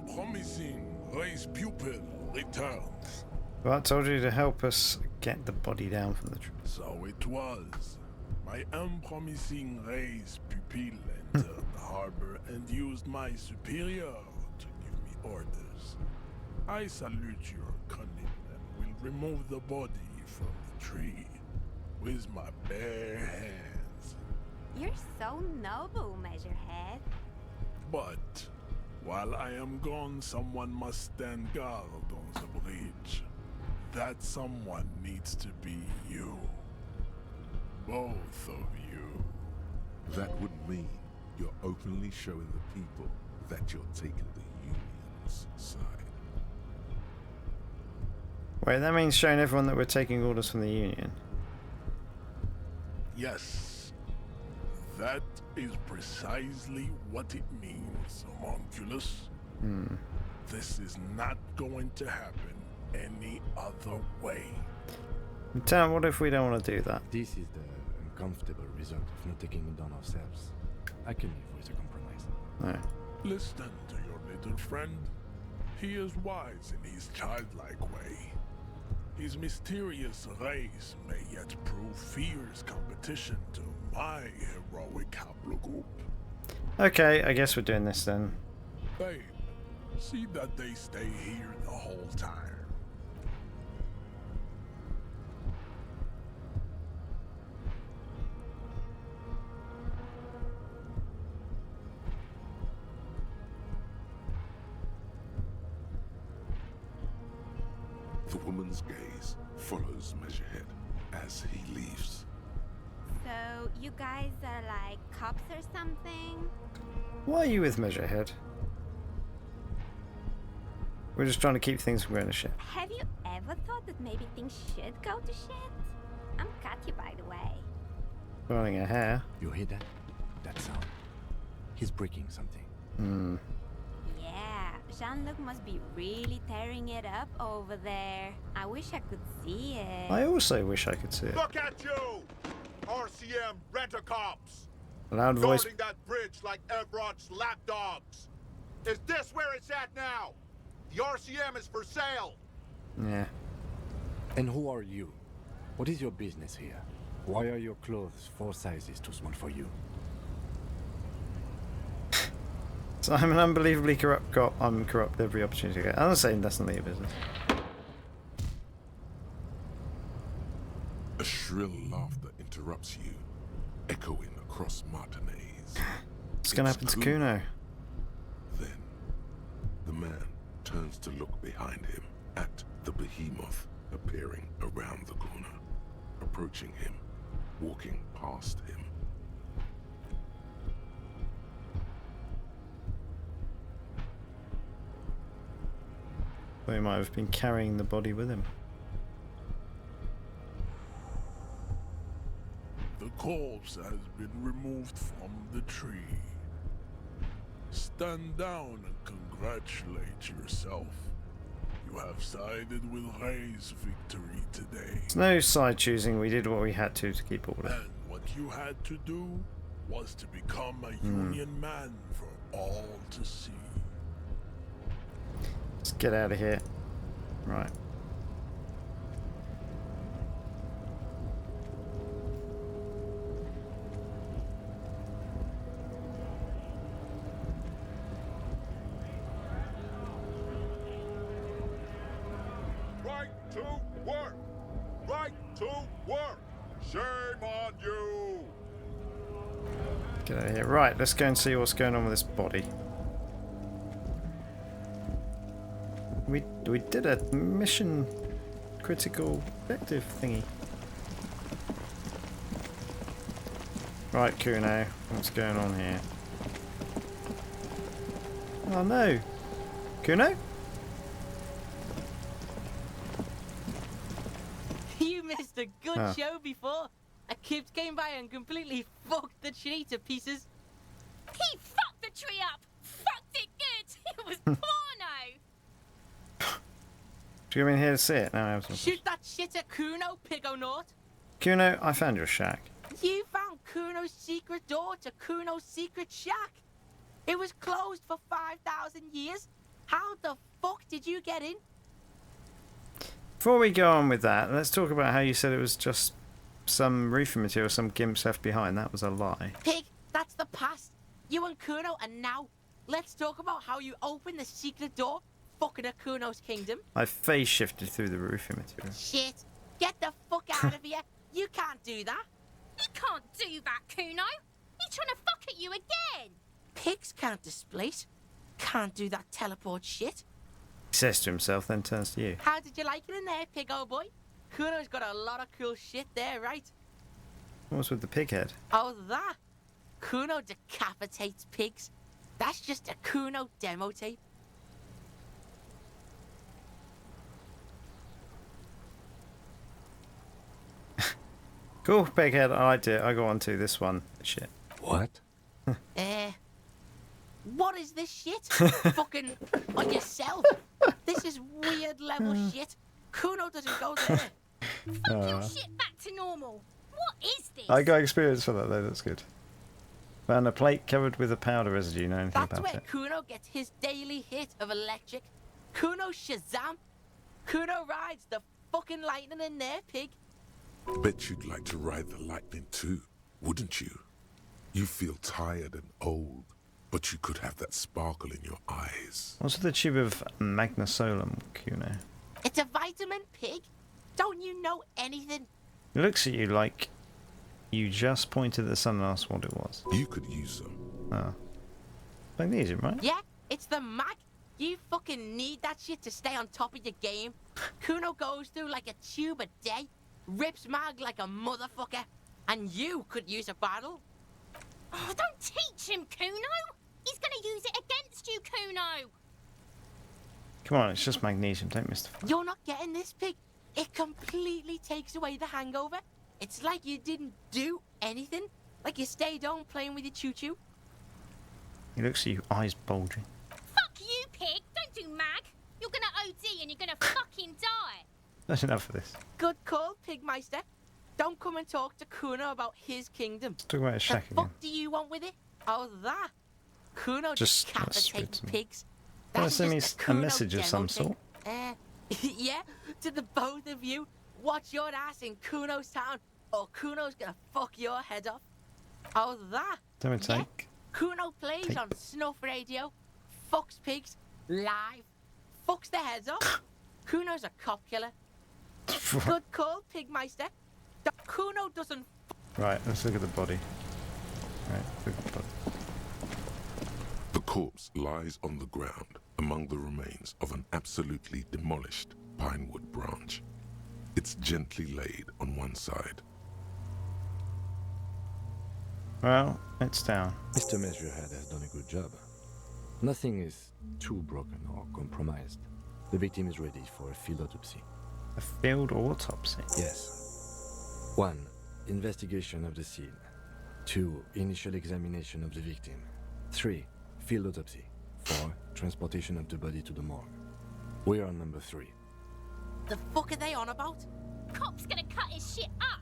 unpromising race pupil returns. Well, I told you to help us get the body down from the tree. So it was. My unpromising race pupil entered the harbor and used my superior to give me orders. I salute your cunning and will remove the body from the tree with my bare hands. You're so noble, Measurehead. But while I am gone, someone must stand guard on the bridge. That someone needs to be you. Both of you. That would mean you're openly showing the people that you're taking the Union's side. Wait, that means showing everyone that we're taking orders from the Union. Yes. That is precisely what it means, homunculus. This is not going to happen any other way. Lieutenant, what if we don't want to do that? This is the uncomfortable result of not taking it on ourselves. I can live with a compromise. No. Listen to your little friend. He is wise in his childlike way. His mysterious race may yet prove fierce competition to my heroic haplogroup. Okay, I guess we're doing this then. Babe, see that they stay here the whole time. The woman's gaze follows Measurehead as he leaves. So, you guys are like cops or something? Why are you with Measurehead? We're just trying to keep things from going to shit. Have you ever thought that maybe things should go to shit? I'm Katya, by the way. Burning her hair. You hear that? That sound. He's breaking something. Yeah, Jean-Luc must be really tearing it up over there. I wish I could see it. I also wish I could see it. Look at you! RCM rent-a-cops! Loud voice. Guarding that bridge like Everott's lapdogs! Is this where it's at now? The RCM is for sale! Yeah. And who are you? What is your business here? Why are your clothes 4 sizes too small for you? So I'm an unbelievably corrupt cop. I'm corrupt every opportunity I get. I'm not saying that's none of your business. A shrill laughter interrupts you, echoing across Martinez. What's going to happen to Kuno? Then, the man turns to look behind him at the behemoth appearing around the corner, approaching him, walking past him. Well, he might have been carrying the body with him. The corpse has been removed from the tree. Stand down and congratulate yourself. You have sided with Ray's victory today. There's no side choosing. We did what we had to keep order. And what you had to do was to become a Union man for all to see. Let's get out of here. Right. Right to work! Right to work! Shame on you! Get out of here. Right, let's go and see what's going on with this body. We did a mission critical objective thingy. Right, Kuno, what's going on here? Oh no! Kuno? You missed a good Oh. show before. A kid came by and completely fucked the tree to pieces. He fucked the tree up! Fucked it good! It was porno! Do you come in here to see it? Now I have some. Shoot that shit at Kuno, Pigonaut. Kuno, I found your shack. You found Kuno's secret door to Kuno's secret shack. It was closed for 5,000 years, How the fuck did you get in? Before we go on with that, let's talk about how you said it was just some roofing material some gimps left behind. That was a lie. Pig, that's the past. You and Kuno are now. Let's talk about how you opened the secret door fucking at Kuno's kingdom. I phase shifted through the roofing material. Shit. Get the fuck out of here. You can't do that. He can't do that, Kuno. He's trying to fuck at you again. Pigs can't displace. Can't do that teleport shit. He says to himself, then turns to you. How did you like it in there, pig old boy? Kuno's got a lot of cool shit there, right? What was with the pig head? Oh, that? Kuno decapitates pigs. That's just a Kuno demo tape. Cool, pig head. I liked it. I go on to this one. Shit. What? What is this shit? Fucking on yourself. This is weird level shit. Kuno doesn't go there. Fucking shit back to normal. What is this? I got experience for that though. That's good. Found a plate covered with a powder residue. Know anything That's about where it? Kuno gets his daily hit of electric. Kuno Shazam. Kuno rides the fucking lightning in there, pig. Bet you'd like to ride the lightning too, wouldn't you? You feel tired and old, but you could have that sparkle in your eyes. What's with the tube of magnesolum, Kuno? It's a vitamin, pig. Don't you know anything? It looks at you like you just pointed at the sun and asked what it was. You could use some. Oh. Magnesium, right? Yeah, it's the mag. You fucking need that shit to stay on top of your game. Kuno goes through like a tube a day, rips mag like a motherfucker, and you could use a bottle. Oh, don't teach him, Kuno. He's gonna use it against you, Kuno. Come on, it's just magnesium. Don't miss the fun. You're not getting this, pig. It completely takes away the hangover. It's like you didn't do anything. Like you stayed home playing with your choo-choo. He looks at you, eyes bulging. Fuck you, pig. Don't do mag. You're gonna OD and you're gonna fucking die. That's enough of this. Good call, Pigmeister. Don't come and talk to Kuno about his kingdom. Let's talk about his shack The again. fuck do you want with it? Oh, that. Kuno Just decapitates pigs. Wanna That's send me just a Kuno message of demo some thing. sort? Yeah, to the both of you. Watch your ass in Kuno's town, or Kuno's gonna fuck your head off. Oh, that. Don't take. Kuno plays on snuff radio, fucks pigs, live, fucks their heads off. Kuno's a cop killer. Good call, Pigmeister. Kuno doesn't. Right, let's look at the body. Right, look at the body. The corpse lies on the ground among the remains of an absolutely demolished pinewood branch. It's gently laid on one side. Well, it's down. Mr. Measurehead has done a good job. Nothing is too broken or compromised. The victim is ready for a field autopsy. A field autopsy? Yes. 1. Investigation of the scene. 2. Initial examination of the victim. 3. Field autopsy. 4. Transportation of the body to the morgue. We're on number 3. The fuck are they on about? Cop's gonna cut his shit up.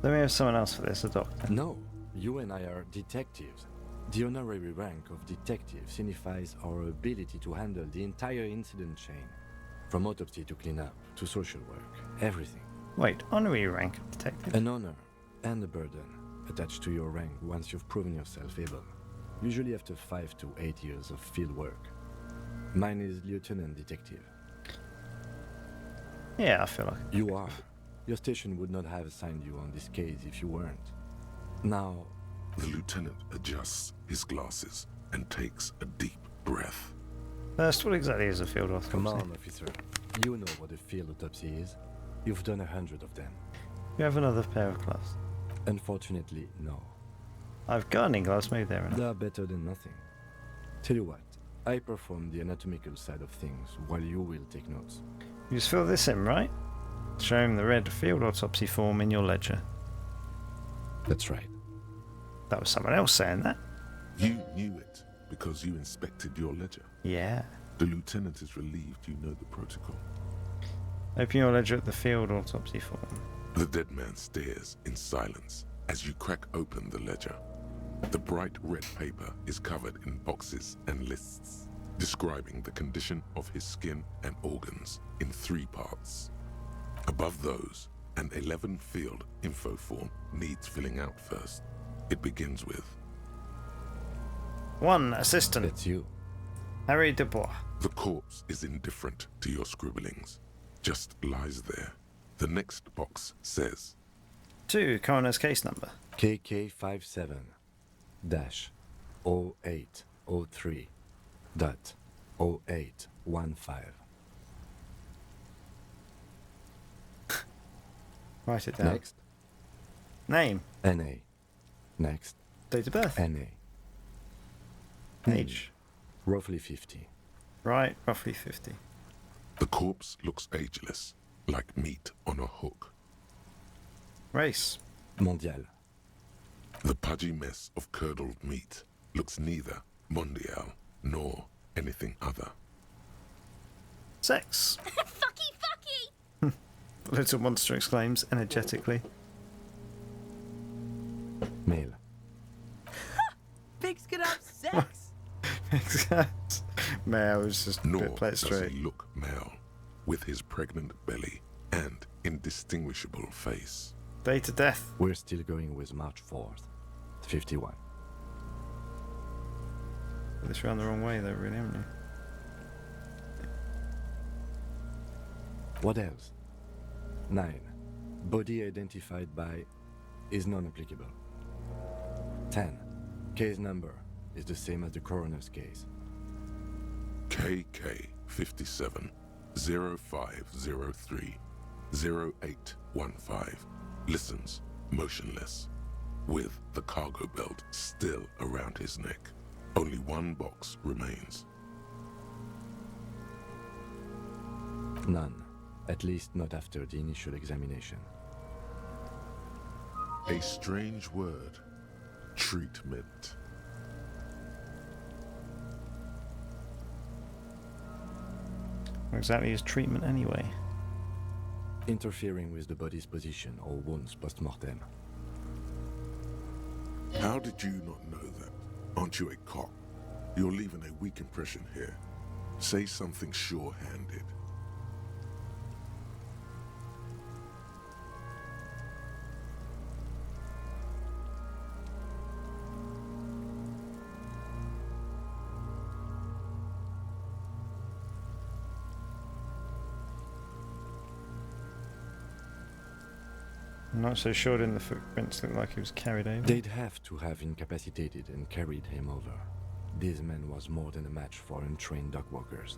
Let me have someone else for this, a doctor. No, you and I are detectives. The honorary rank of detective signifies our ability to handle the entire incident chain. From autopsy to cleanup, to social work, everything. Wait, honorary rank of detective? An honor and a burden attached to your rank once you've proven yourself able. Usually after 5 to 8 years of field work. Mine is lieutenant detective. Yeah, I feel like you are. Your station would not have assigned you on this case if you weren't. Now, the lieutenant adjusts his glasses and takes a deep breath. First, what exactly is a field autopsy? Come on, officer. You know what a field autopsy is. You've done 100 of them. You have another pair of gloves? Unfortunately, no. I've gardening gloves made there. They are better than nothing. Tell you what, I perform the anatomical side of things while you will take notes. You just fill this in, right? Show him the red field autopsy form in your ledger. That's right. That was someone else saying that. You knew it because you inspected your ledger. Yeah. The lieutenant is relieved you know the protocol. Open your ledger at the field autopsy form. The dead man stares in silence as you crack open the ledger. The bright red paper is covered in boxes and lists, describing the condition of his skin and organs in 3 parts. Above those, an 11-field info form needs filling out first. It begins with 1 assistant. That's you. Harry Dubois. The corpse is indifferent to your scribblings, just lies there. The next box says 2 coroner's case number. KK57-0803.0815. Write it down. Next. Name. NA. Next. Date of birth. NA. Age. Roughly 50. Right, roughly 50. the corpse looks ageless, like meat on a hook. Race. Mondial. The pudgy mess of curdled meat looks neither mondial nor anything other. Sex. Fucky, fucky! The little monster exclaims energetically. Male. Pigs can have sex. Exact. Male is just a Nor bit play it does straight. he look male, with his pregnant belly and indistinguishable face. Date of death. We're still going with March 4th, 51. This round the wrong way though, really, haven't you? What else? 9. Body identified by is non-applicable. 10. Case number is the same as the coroner's case. KK 57 0503 0815 listens motionless, with the cargo belt still around his neck. Only one box remains. None. At least not after the initial examination. A strange word. Treatment. What exactly is treatment anyway? Interfering with the body's position or wounds post-mortem. How did you not know that? Aren't you a cop? You're leaving a weak impression here. Say something sure-handed. I'm not so sure in the footprints look like he was carried over. They'd have to have incapacitated and carried him over. This man was more than a match for untrained dog walkers.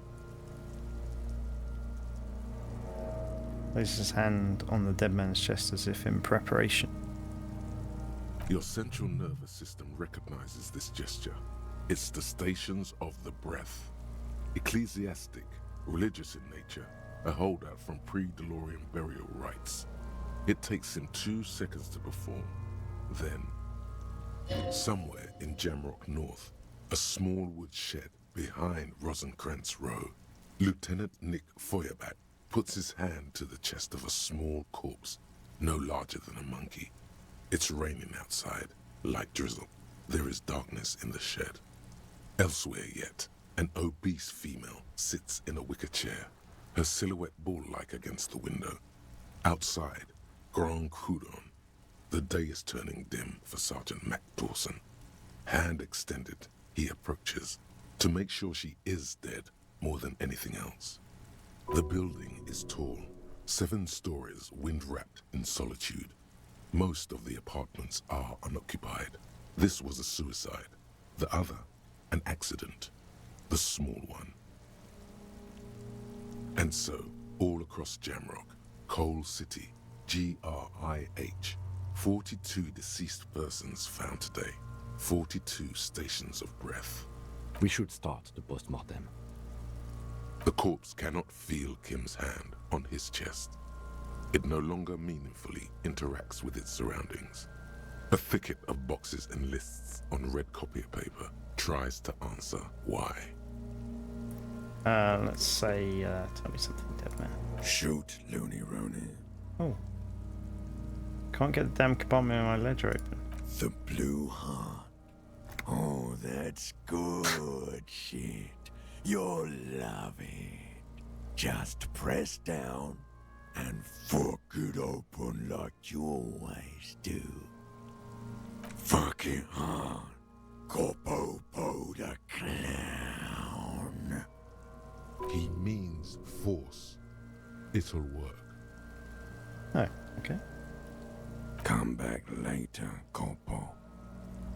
Places his hand on the dead man's chest as if in preparation. Your central nervous system recognizes this gesture. It's the stations of the breath. Ecclesiastic, religious in nature, a holdout from pre-DeLorean burial rites. It takes him 2 seconds to perform. Then, somewhere in Jamrock North, a small wood shed behind Rosencrantz Row, Lieutenant Nick Feuerbach puts his hand to the chest of a small corpse, no larger than a monkey. It's raining outside, light drizzle. There is darkness in the shed. Elsewhere yet, an obese female sits in a wicker chair, her silhouette bull-like against the window. Outside, Grand Coudon. The day is turning dim for Sergeant Mac Dawson. Hand extended, he approaches, to make sure she is dead more than anything else. The building is tall, 7 stories wind-wrapped in solitude. Most of the apartments are unoccupied. This was a suicide. The other, an accident. The small one. And so, all across Jamrock, Coal City, GRIH, 42 deceased persons found today. 42 stations of breath. We should start the post-mortem. The corpse cannot feel Kim's hand on his chest. It no longer meaningfully interacts with its surroundings. A thicket of boxes and lists on red copier paper tries to answer why. Let's say, tell me something, dead man. Shoot, Looney Rooney. Oh. Can't get the damn compartment in my ledger open. The Blue Heart. that's good shit. You'll love it. Just press down and fuck it open like you always do. Fuck it hard. Copopo the clown. He means force. It'll work. Oh, okay. Come back later, Copo.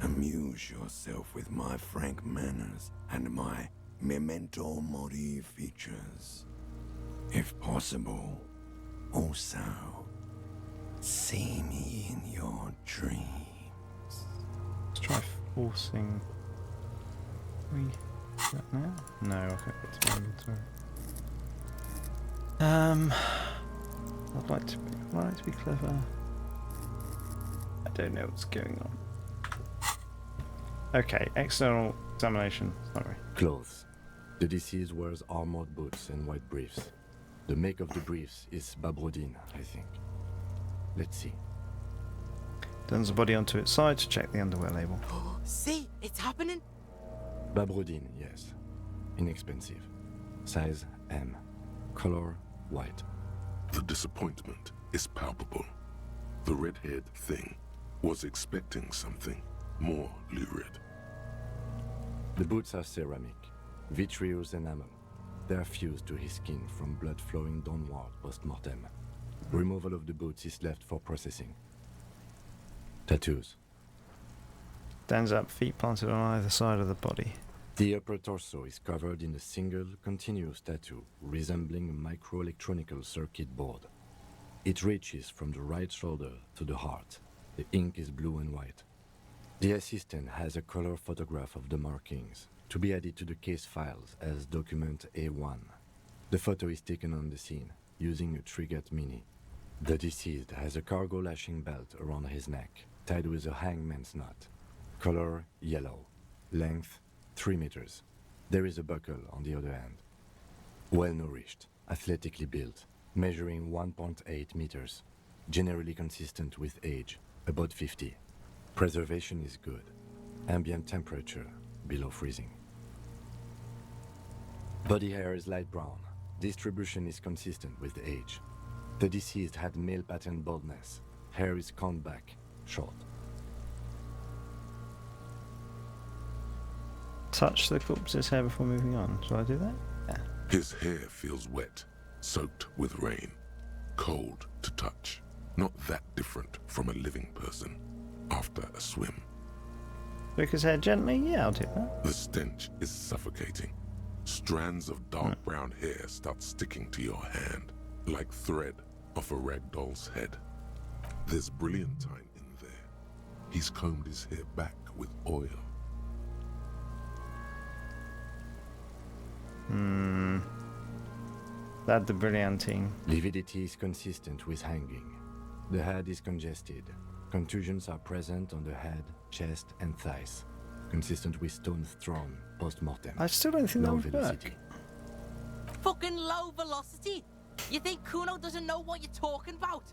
Amuse yourself with my frank manners and my memento mori features. If possible, also, see me in your dreams. Let's try forcing. Can we do that now? No, I can't get to my inventory. I'd like to be clever. I don't know what's going on. Okay, external examination. Sorry. Clothes. The deceased wears armored boots and white briefs. The make of the briefs is Babrodine, I think. Let's see. Turns the body onto its side to check the underwear label. See, it's happening. Babrodine, yes. Inexpensive. Size M. Color white. The disappointment is palpable. The red-haired thing was expecting something more lurid. The boots are ceramic, vitreous enamel. They are fused to his skin from blood flowing downward post-mortem. Removal of the boots is left for processing. Tattoos. Stands up, feet planted on either side of the body. The upper torso is covered in a single, continuous tattoo resembling a microelectronical circuit board. It reaches from the right shoulder to the heart. The ink is blue and white. The assistant has a color photograph of the markings to be added to the case files as document A1. The photo is taken on the scene using a Trigat Mini. The deceased has a cargo lashing belt around his neck, tied with a hangman's knot. Color yellow. Length 3 meters. There is a buckle on the other end. Well nourished, athletically built, measuring 1.8 meters. Generally consistent with age, about 50. Preservation is good. Ambient temperature below freezing. Body hair is light brown. Distribution is consistent with age. The deceased had male pattern baldness. Hair is combed back, short. Touch the corpse's hair before moving on. Shall I do that? Yeah. His hair feels wet, soaked with rain, cold to touch. Not that different from a living person after a swim. Stroke his hair gently? Yeah, I'll do that. The stench is suffocating. Strands of dark brown hair start sticking to your hand, like thread off a rag doll's head. There's brilliantine in there. He's combed his hair back with oil. Add the brilliantine. Lividity is consistent with hanging. The head is congested. Contusions are present on the head, chest, and thighs. Consistent with stones thrown post-mortem. I still don't think that Low would velocity. work. Fucking low velocity? You think Kuno doesn't know what you're talking about?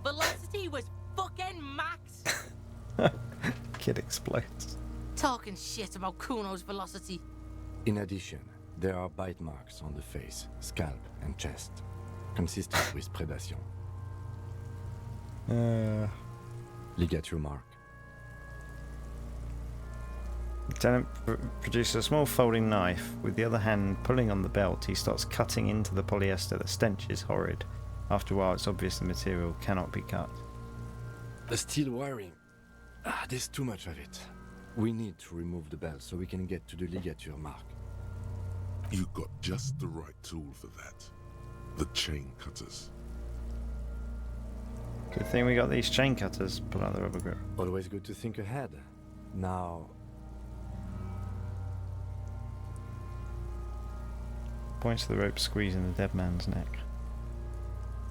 Velocity was fucking max. Kid explodes. Talking shit about Kuno's velocity. In addition, there are bite marks on the face, scalp, and chest. Consistent with predation. Ligature mark. Lieutenant produces a small folding knife. With the other hand pulling on the belt, he starts cutting into the polyester. The stench is horrid. After a while, it's obvious the material cannot be cut. The steel wiring. There's too much of it. We need to remove the belt so we can get to the ligature mark. You got just the right tool for that. The chain cutters. Good thing we got these chain cutters. Pull out the rubber grip. Always good to think ahead. Now... Points to the rope squeezing the dead man's neck.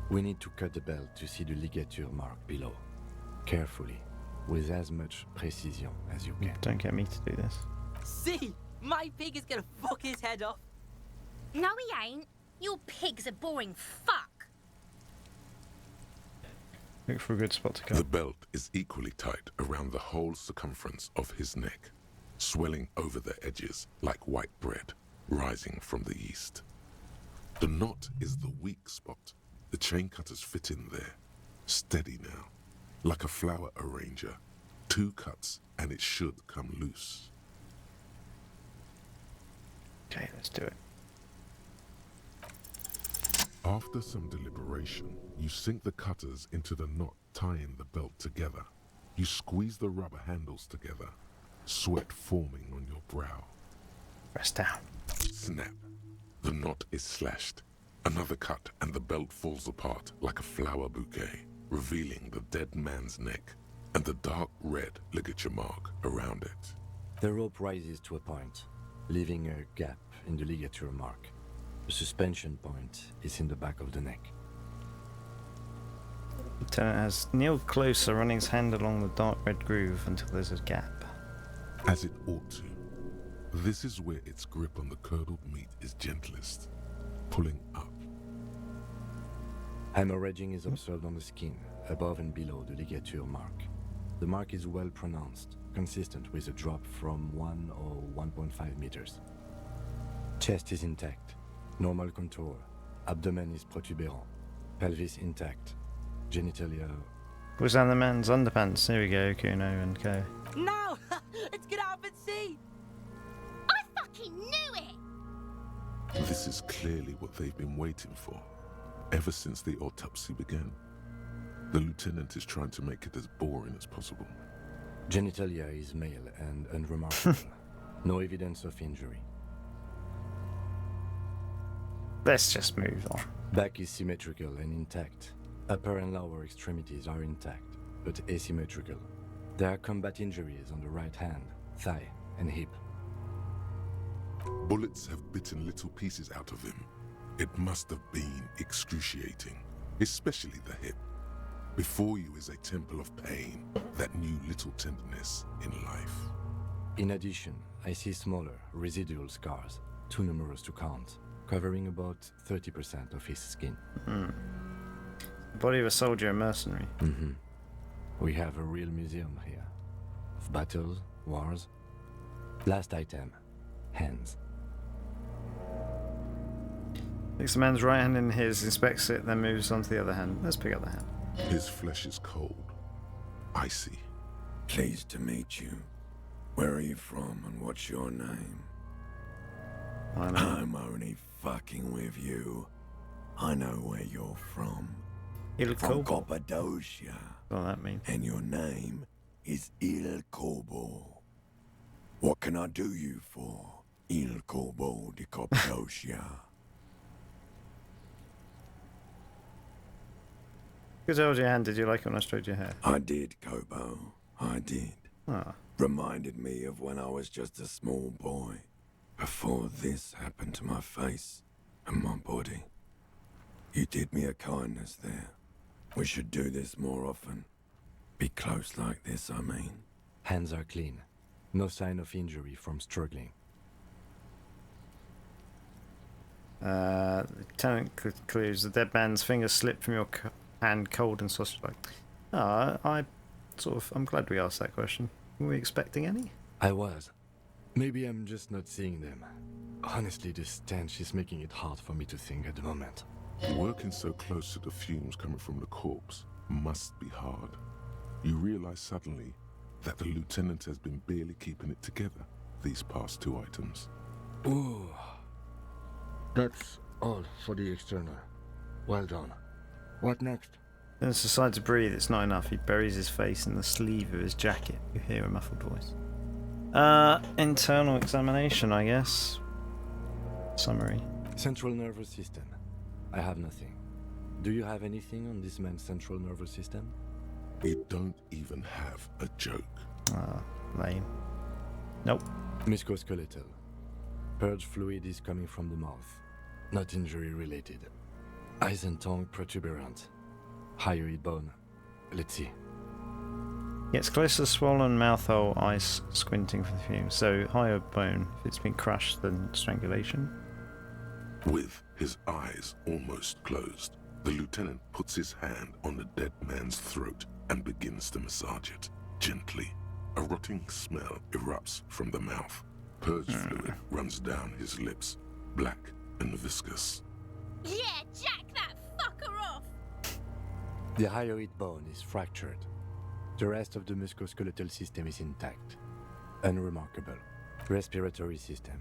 We need to cut the belt to see the ligature mark below. Carefully, with as much precision as you can. Don't get me to do this. See? My pig is gonna fuck his head off. No, he ain't. Your pig's a boring fuck. Look for a good spot to cut. The belt is equally tight around the whole circumference of his neck. swelling over the edges like white bread rising from the east. The knot is the weak spot. The chain cutters fit in there. Steady now, like a flower arranger. 2 cuts and it should come loose. Okay, let's do it. After some deliberation, you sink the cutters into the knot tying the belt together. You squeeze the rubber handles together, sweat forming on your brow. Press down. Snap. The knot is slashed. Another cut and the belt falls apart like a flower bouquet, revealing the dead man's neck and the dark red ligature mark around it. The rope rises to a point, leaving a gap in the ligature mark. The suspension point is in the back of the neck. Lieutenant has kneeled closer, running his hand along the dark red groove until there's a gap. As it ought to. This is where its grip on the curdled meat is gentlest, pulling up. Hemorrhaging is observed on the skin, above and below the ligature mark. The mark is well pronounced, consistent with a drop from 1 or 1.5 meters. Chest is intact, normal contour. Abdomen is protuberant, pelvis intact, genitalia... Was that the man's underpants? Here we go, Kuno and Co. No! Let's get out and see! I fucking knew it! This is clearly what they've been waiting for, ever since the autopsy began. The lieutenant is trying to make it as boring as possible. Genitalia is male and unremarkable. No evidence of injury. Let's just move on. Back is symmetrical and intact. Upper and lower extremities are intact, but asymmetrical. There are combat injuries on the right hand, thigh, and hip. Bullets have bitten little pieces out of him. It must have been excruciating, especially the hip. Before you is a temple of pain that knew little tenderness in life. In addition, I see smaller, residual scars, too numerous to count, covering about 30% of his skin. The body of a soldier and mercenary. We have a real museum here. Of battles, wars. Last item, hands. Takes the man's right hand in his, inspects it, then moves on to the other hand. Let's pick up the hand. His flesh is cold, icy. Pleased to meet you. Where are you from and what's your name? I'm only fucking with you. I know where you're from. From Cappadocia. What that means? And your name is Il Corbo. What can I do you for, Il Corbo de Cappadocia? Good held your hand. Did you like it when I stroked your hair? I did, Kobo. I did. Ah. Reminded me of when I was just a small boy, before this happened to my face and my body. You did me a kindness there. We should do this more often. Be close like this, I mean. Hands are clean. No sign of injury from struggling. Lieutenant concludes the dead man's fingers slipped from your hand cold and sausage-like. I'm glad we asked that question. Were we expecting any? I was. Maybe I'm just not seeing them. Honestly, this stench is making it hard for me to think at the moment. Working so close to the fumes coming from the corpse must be hard. You realize suddenly that the lieutenant has been barely keeping it together these past 2 items. Ooh. That's all for the external. Well done. What next? Dennis decides to breathe. It's not enough. He buries his face in the sleeve of his jacket. You hear a muffled voice. Internal examination, I guess. Summary. Central nervous system. I have nothing. Do you have anything on this man's central nervous system? It don't even have a joke. Lame. Nope. Musculoskeletal. Purge fluid is coming from the mouth. Not injury related. Eyes and tongue protuberant. Hyoid bone. Let's see. Gets close to the swollen mouth hole, eyes squinting for the fumes. So, hyoid bone. If it's been crushed, then strangulation. With his eyes almost closed, the lieutenant puts his hand on the dead man's throat and begins to massage it, gently, A rotting smell erupts from the mouth. Purge fluid runs down his lips, black and viscous. Yeah, jack that fucker off! The hyoid bone is fractured. The rest of the musculoskeletal system is intact. Unremarkable. Respiratory system.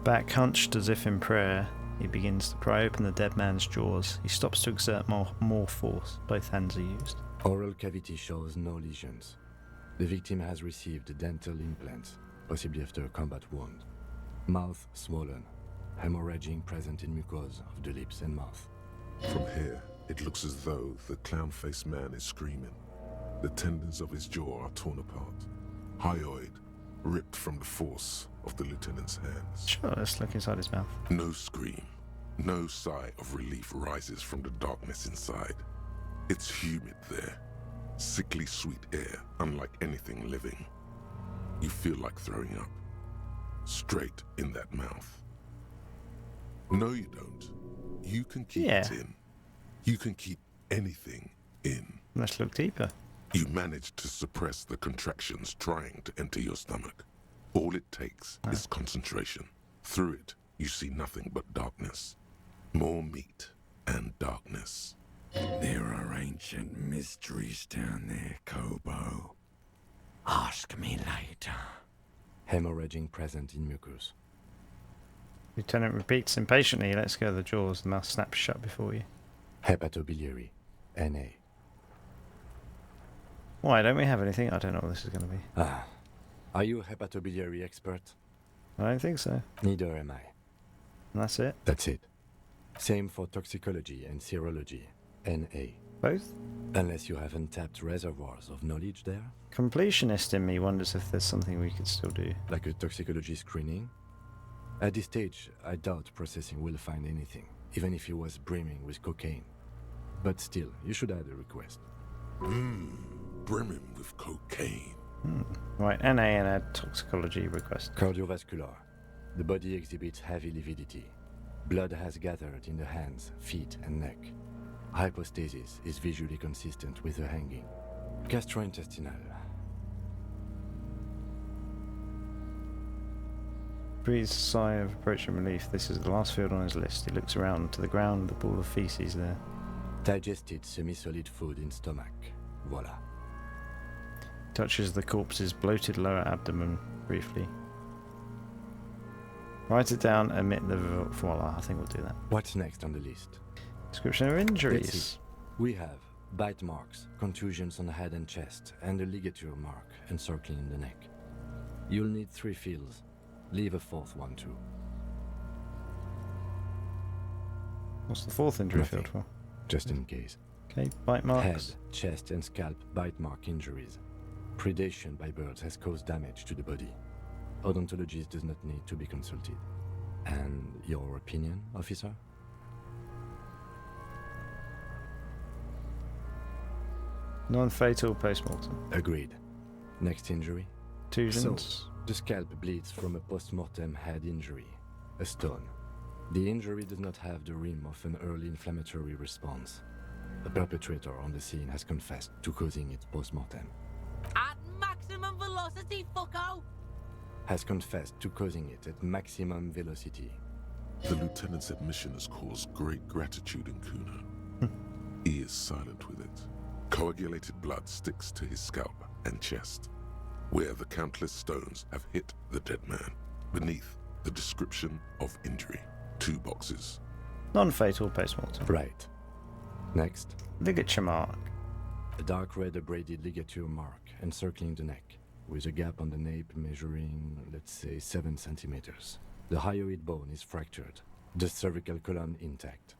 Back hunched as if in prayer, he begins to pry open the dead man's jaws. He stops to exert more force. Both hands are used. Oral cavity shows no lesions. The victim has received dental implants, possibly after a combat wound. Mouth swollen. Hemorrhaging present in mucosa of the lips and mouth. From here, it looks as though the clown-faced man is screaming. The tendons of his jaw are torn apart. Hyoid ripped from the force of the lieutenant's hands. Sure, let's look inside his mouth. No scream, no sigh of relief rises from the darkness inside. It's humid there. Sickly sweet air, unlike anything living. You feel like throwing up. Straight in that mouth. No, you don't. You can keep it in. You can keep anything in. Let's look deeper. You manage to suppress the contractions trying to enter your stomach. All it takes is concentration. Through it, you see nothing but darkness. More meat and darkness. There are ancient mysteries down there, Kobo. Ask me later. Hemorrhaging present in mucus. Lieutenant repeats impatiently. He lets go of the jaws. The mouth snaps shut before you. Hepatobiliary. NA. Why don't we have anything? I don't know what this is going to be. Ah. Are you a hepatobiliary expert? I don't think so. Neither am I. And that's it? That's it. Same for toxicology and serology. NA. Both? Unless you have untapped reservoirs of knowledge there. Completionist in me wonders if there's something we could still do. Like a toxicology screening? At this stage, I doubt processing will find anything, even if he was brimming with cocaine. But still, you should add a request. Brimming with cocaine. Right, NA and a toxicology request. Cardiovascular. The body exhibits heavy lividity. Blood has gathered in the hands, feet, and neck. Hypostasis is visually consistent with the hanging. Gastrointestinal. Breathes a sigh of approaching relief. This is the last field on his list. He looks around to the ground, the ball of feces there. Digested semi-solid food in stomach. Voila. Touches the corpse's bloated lower abdomen briefly. Write it down, omit the voila. I think we'll do that. What's next on the list? Description of injuries. We have bite marks, contusions on the head and chest, and a ligature mark encircling the neck. You'll need 3 fields. Leave a 4th one too. What's the 4th injury Nothing. field for? Just in case. Okay, bite marks. Head, chest, and scalp bite mark injuries. Predation by birds has caused damage to the body. Odontologist does not need to be consulted. And your opinion, officer? Non-fatal postmortem. Agreed. Next injury? Contusions. So, the scalp bleeds from a post-mortem head injury, a stone. The injury does not have the rim of an early inflammatory response. The perpetrator on the scene has confessed to causing it post-mortem. At maximum velocity, fucko! Has confessed to causing it at maximum velocity. The lieutenant's admission has caused great gratitude in Kuna. He is silent with it. Coagulated blood sticks to his scalp and chest, where the countless stones have hit the dead man. Beneath, the description of injury. 2 boxes. Non-fatal postmortem. Right. Next. Ligature mark. A dark red abraded ligature mark encircling the neck, with a gap on the nape measuring, let's say, 7 centimeters. The hyoid bone is fractured, the cervical column intact.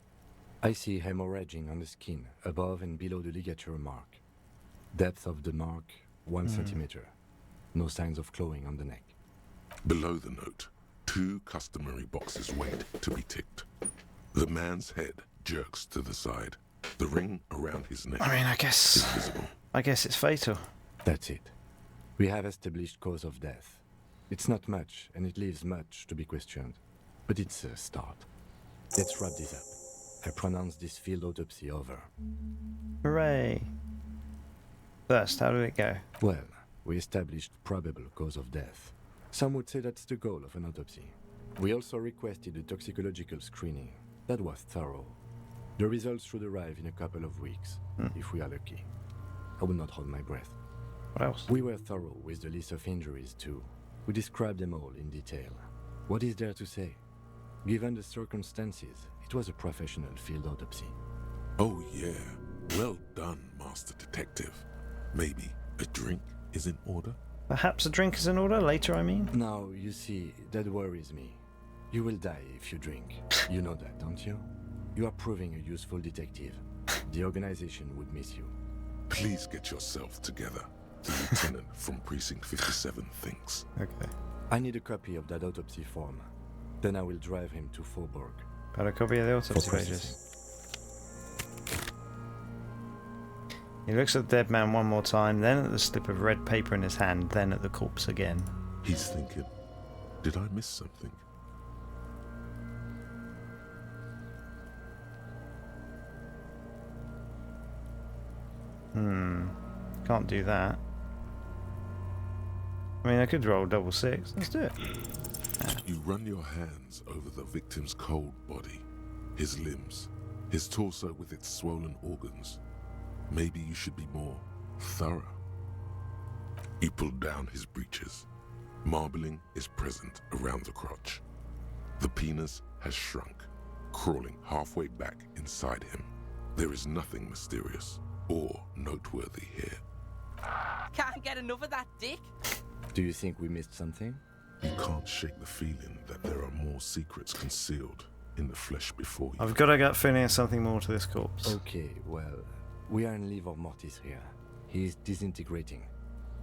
I see hemorrhaging on the skin, above and below the ligature mark. Depth of the mark, 1 centimeter. No signs of clawing on the neck. Below the note, 2 customary boxes wait to be ticked. The man's head jerks to the side. The ring around his neck I guess is visible. I guess it's fatal. That's it. We have established cause of death. It's not much, and it leaves much to be questioned. But it's a start. Let's wrap this up. I pronounce this field autopsy over. Hooray. First, how did it go? Well, we established probable cause of death. Some would say that's the goal of an autopsy. We also requested a toxicological screening. That was thorough. The results should arrive in a couple of weeks, if we are lucky. I will not hold my breath. What else? We were thorough with the list of injuries, too. We described them all in detail. What is there to say? Given the circumstances, it was a professional field autopsy. Oh yeah, well done, Master Detective. Maybe a drink is in order? Perhaps a drink is in order later, I mean? Now, you see, that worries me. You will die if you drink. You know that, don't you? You are proving a useful detective. The organization would miss you. Please get yourself together. The lieutenant from Precinct 57 thinks. Okay. I need a copy of that autopsy form. Then I will drive him to Faubourg. Got a copy of the autopsy pages. He looks at the dead man one more time, then at the slip of red paper in his hand, then at the corpse again. He's thinking, did I miss something? Can't do that. I mean, I could roll double six. Let's do it. You run your hands over the victim's cold body, his limbs, his torso with its swollen organs. Maybe you should be more thorough. You pull down his breeches. Marbling is present around the crotch. The penis has shrunk, crawling halfway back inside him. There is nothing mysterious or noteworthy here. Can't get enough of that dick. Do you think we missed something? You can't shake the feeling that there are more secrets concealed in the flesh before you. I've got a gut feeling there's something more to this corpse. Okay, well, we are in livor mortis here. He is disintegrating.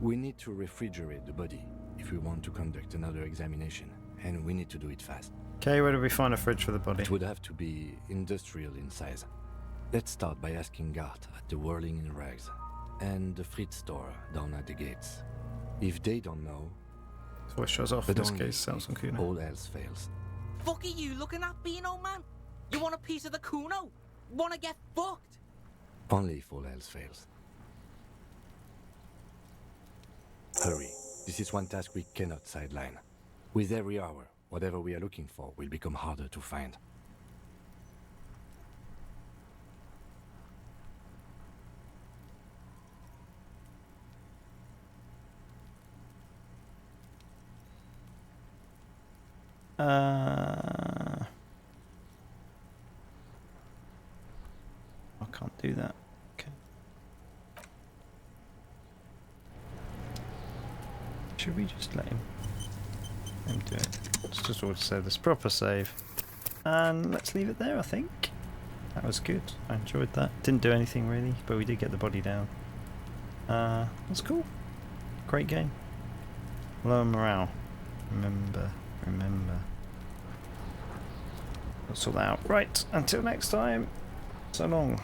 We need to refrigerate the body if we want to conduct another examination, and we need to do it fast. Okay, where do we find a fridge for the body? It would have to be industrial in size. Let's start by asking Gart at the Whirling in Rags and the Fritz store down at the gates. If they don't know, so it shows off in this case, sounds like Kuno. All else fails. Fuck are you looking at, Beano man? You want a piece of the Kuno? Wanna get fucked? Only if all else fails. Hurry. This is one task we cannot sideline. With every hour, whatever we are looking for will become harder to find. I can't do that. Okay. Should we just let him do it? Let's just order save this proper save. And let's leave it there, I think. That was good. I enjoyed that. Didn't do anything really, but we did get the body down. That's cool. Great game. Lower morale. Remember. Let's sort that out. Right, until next time. So long.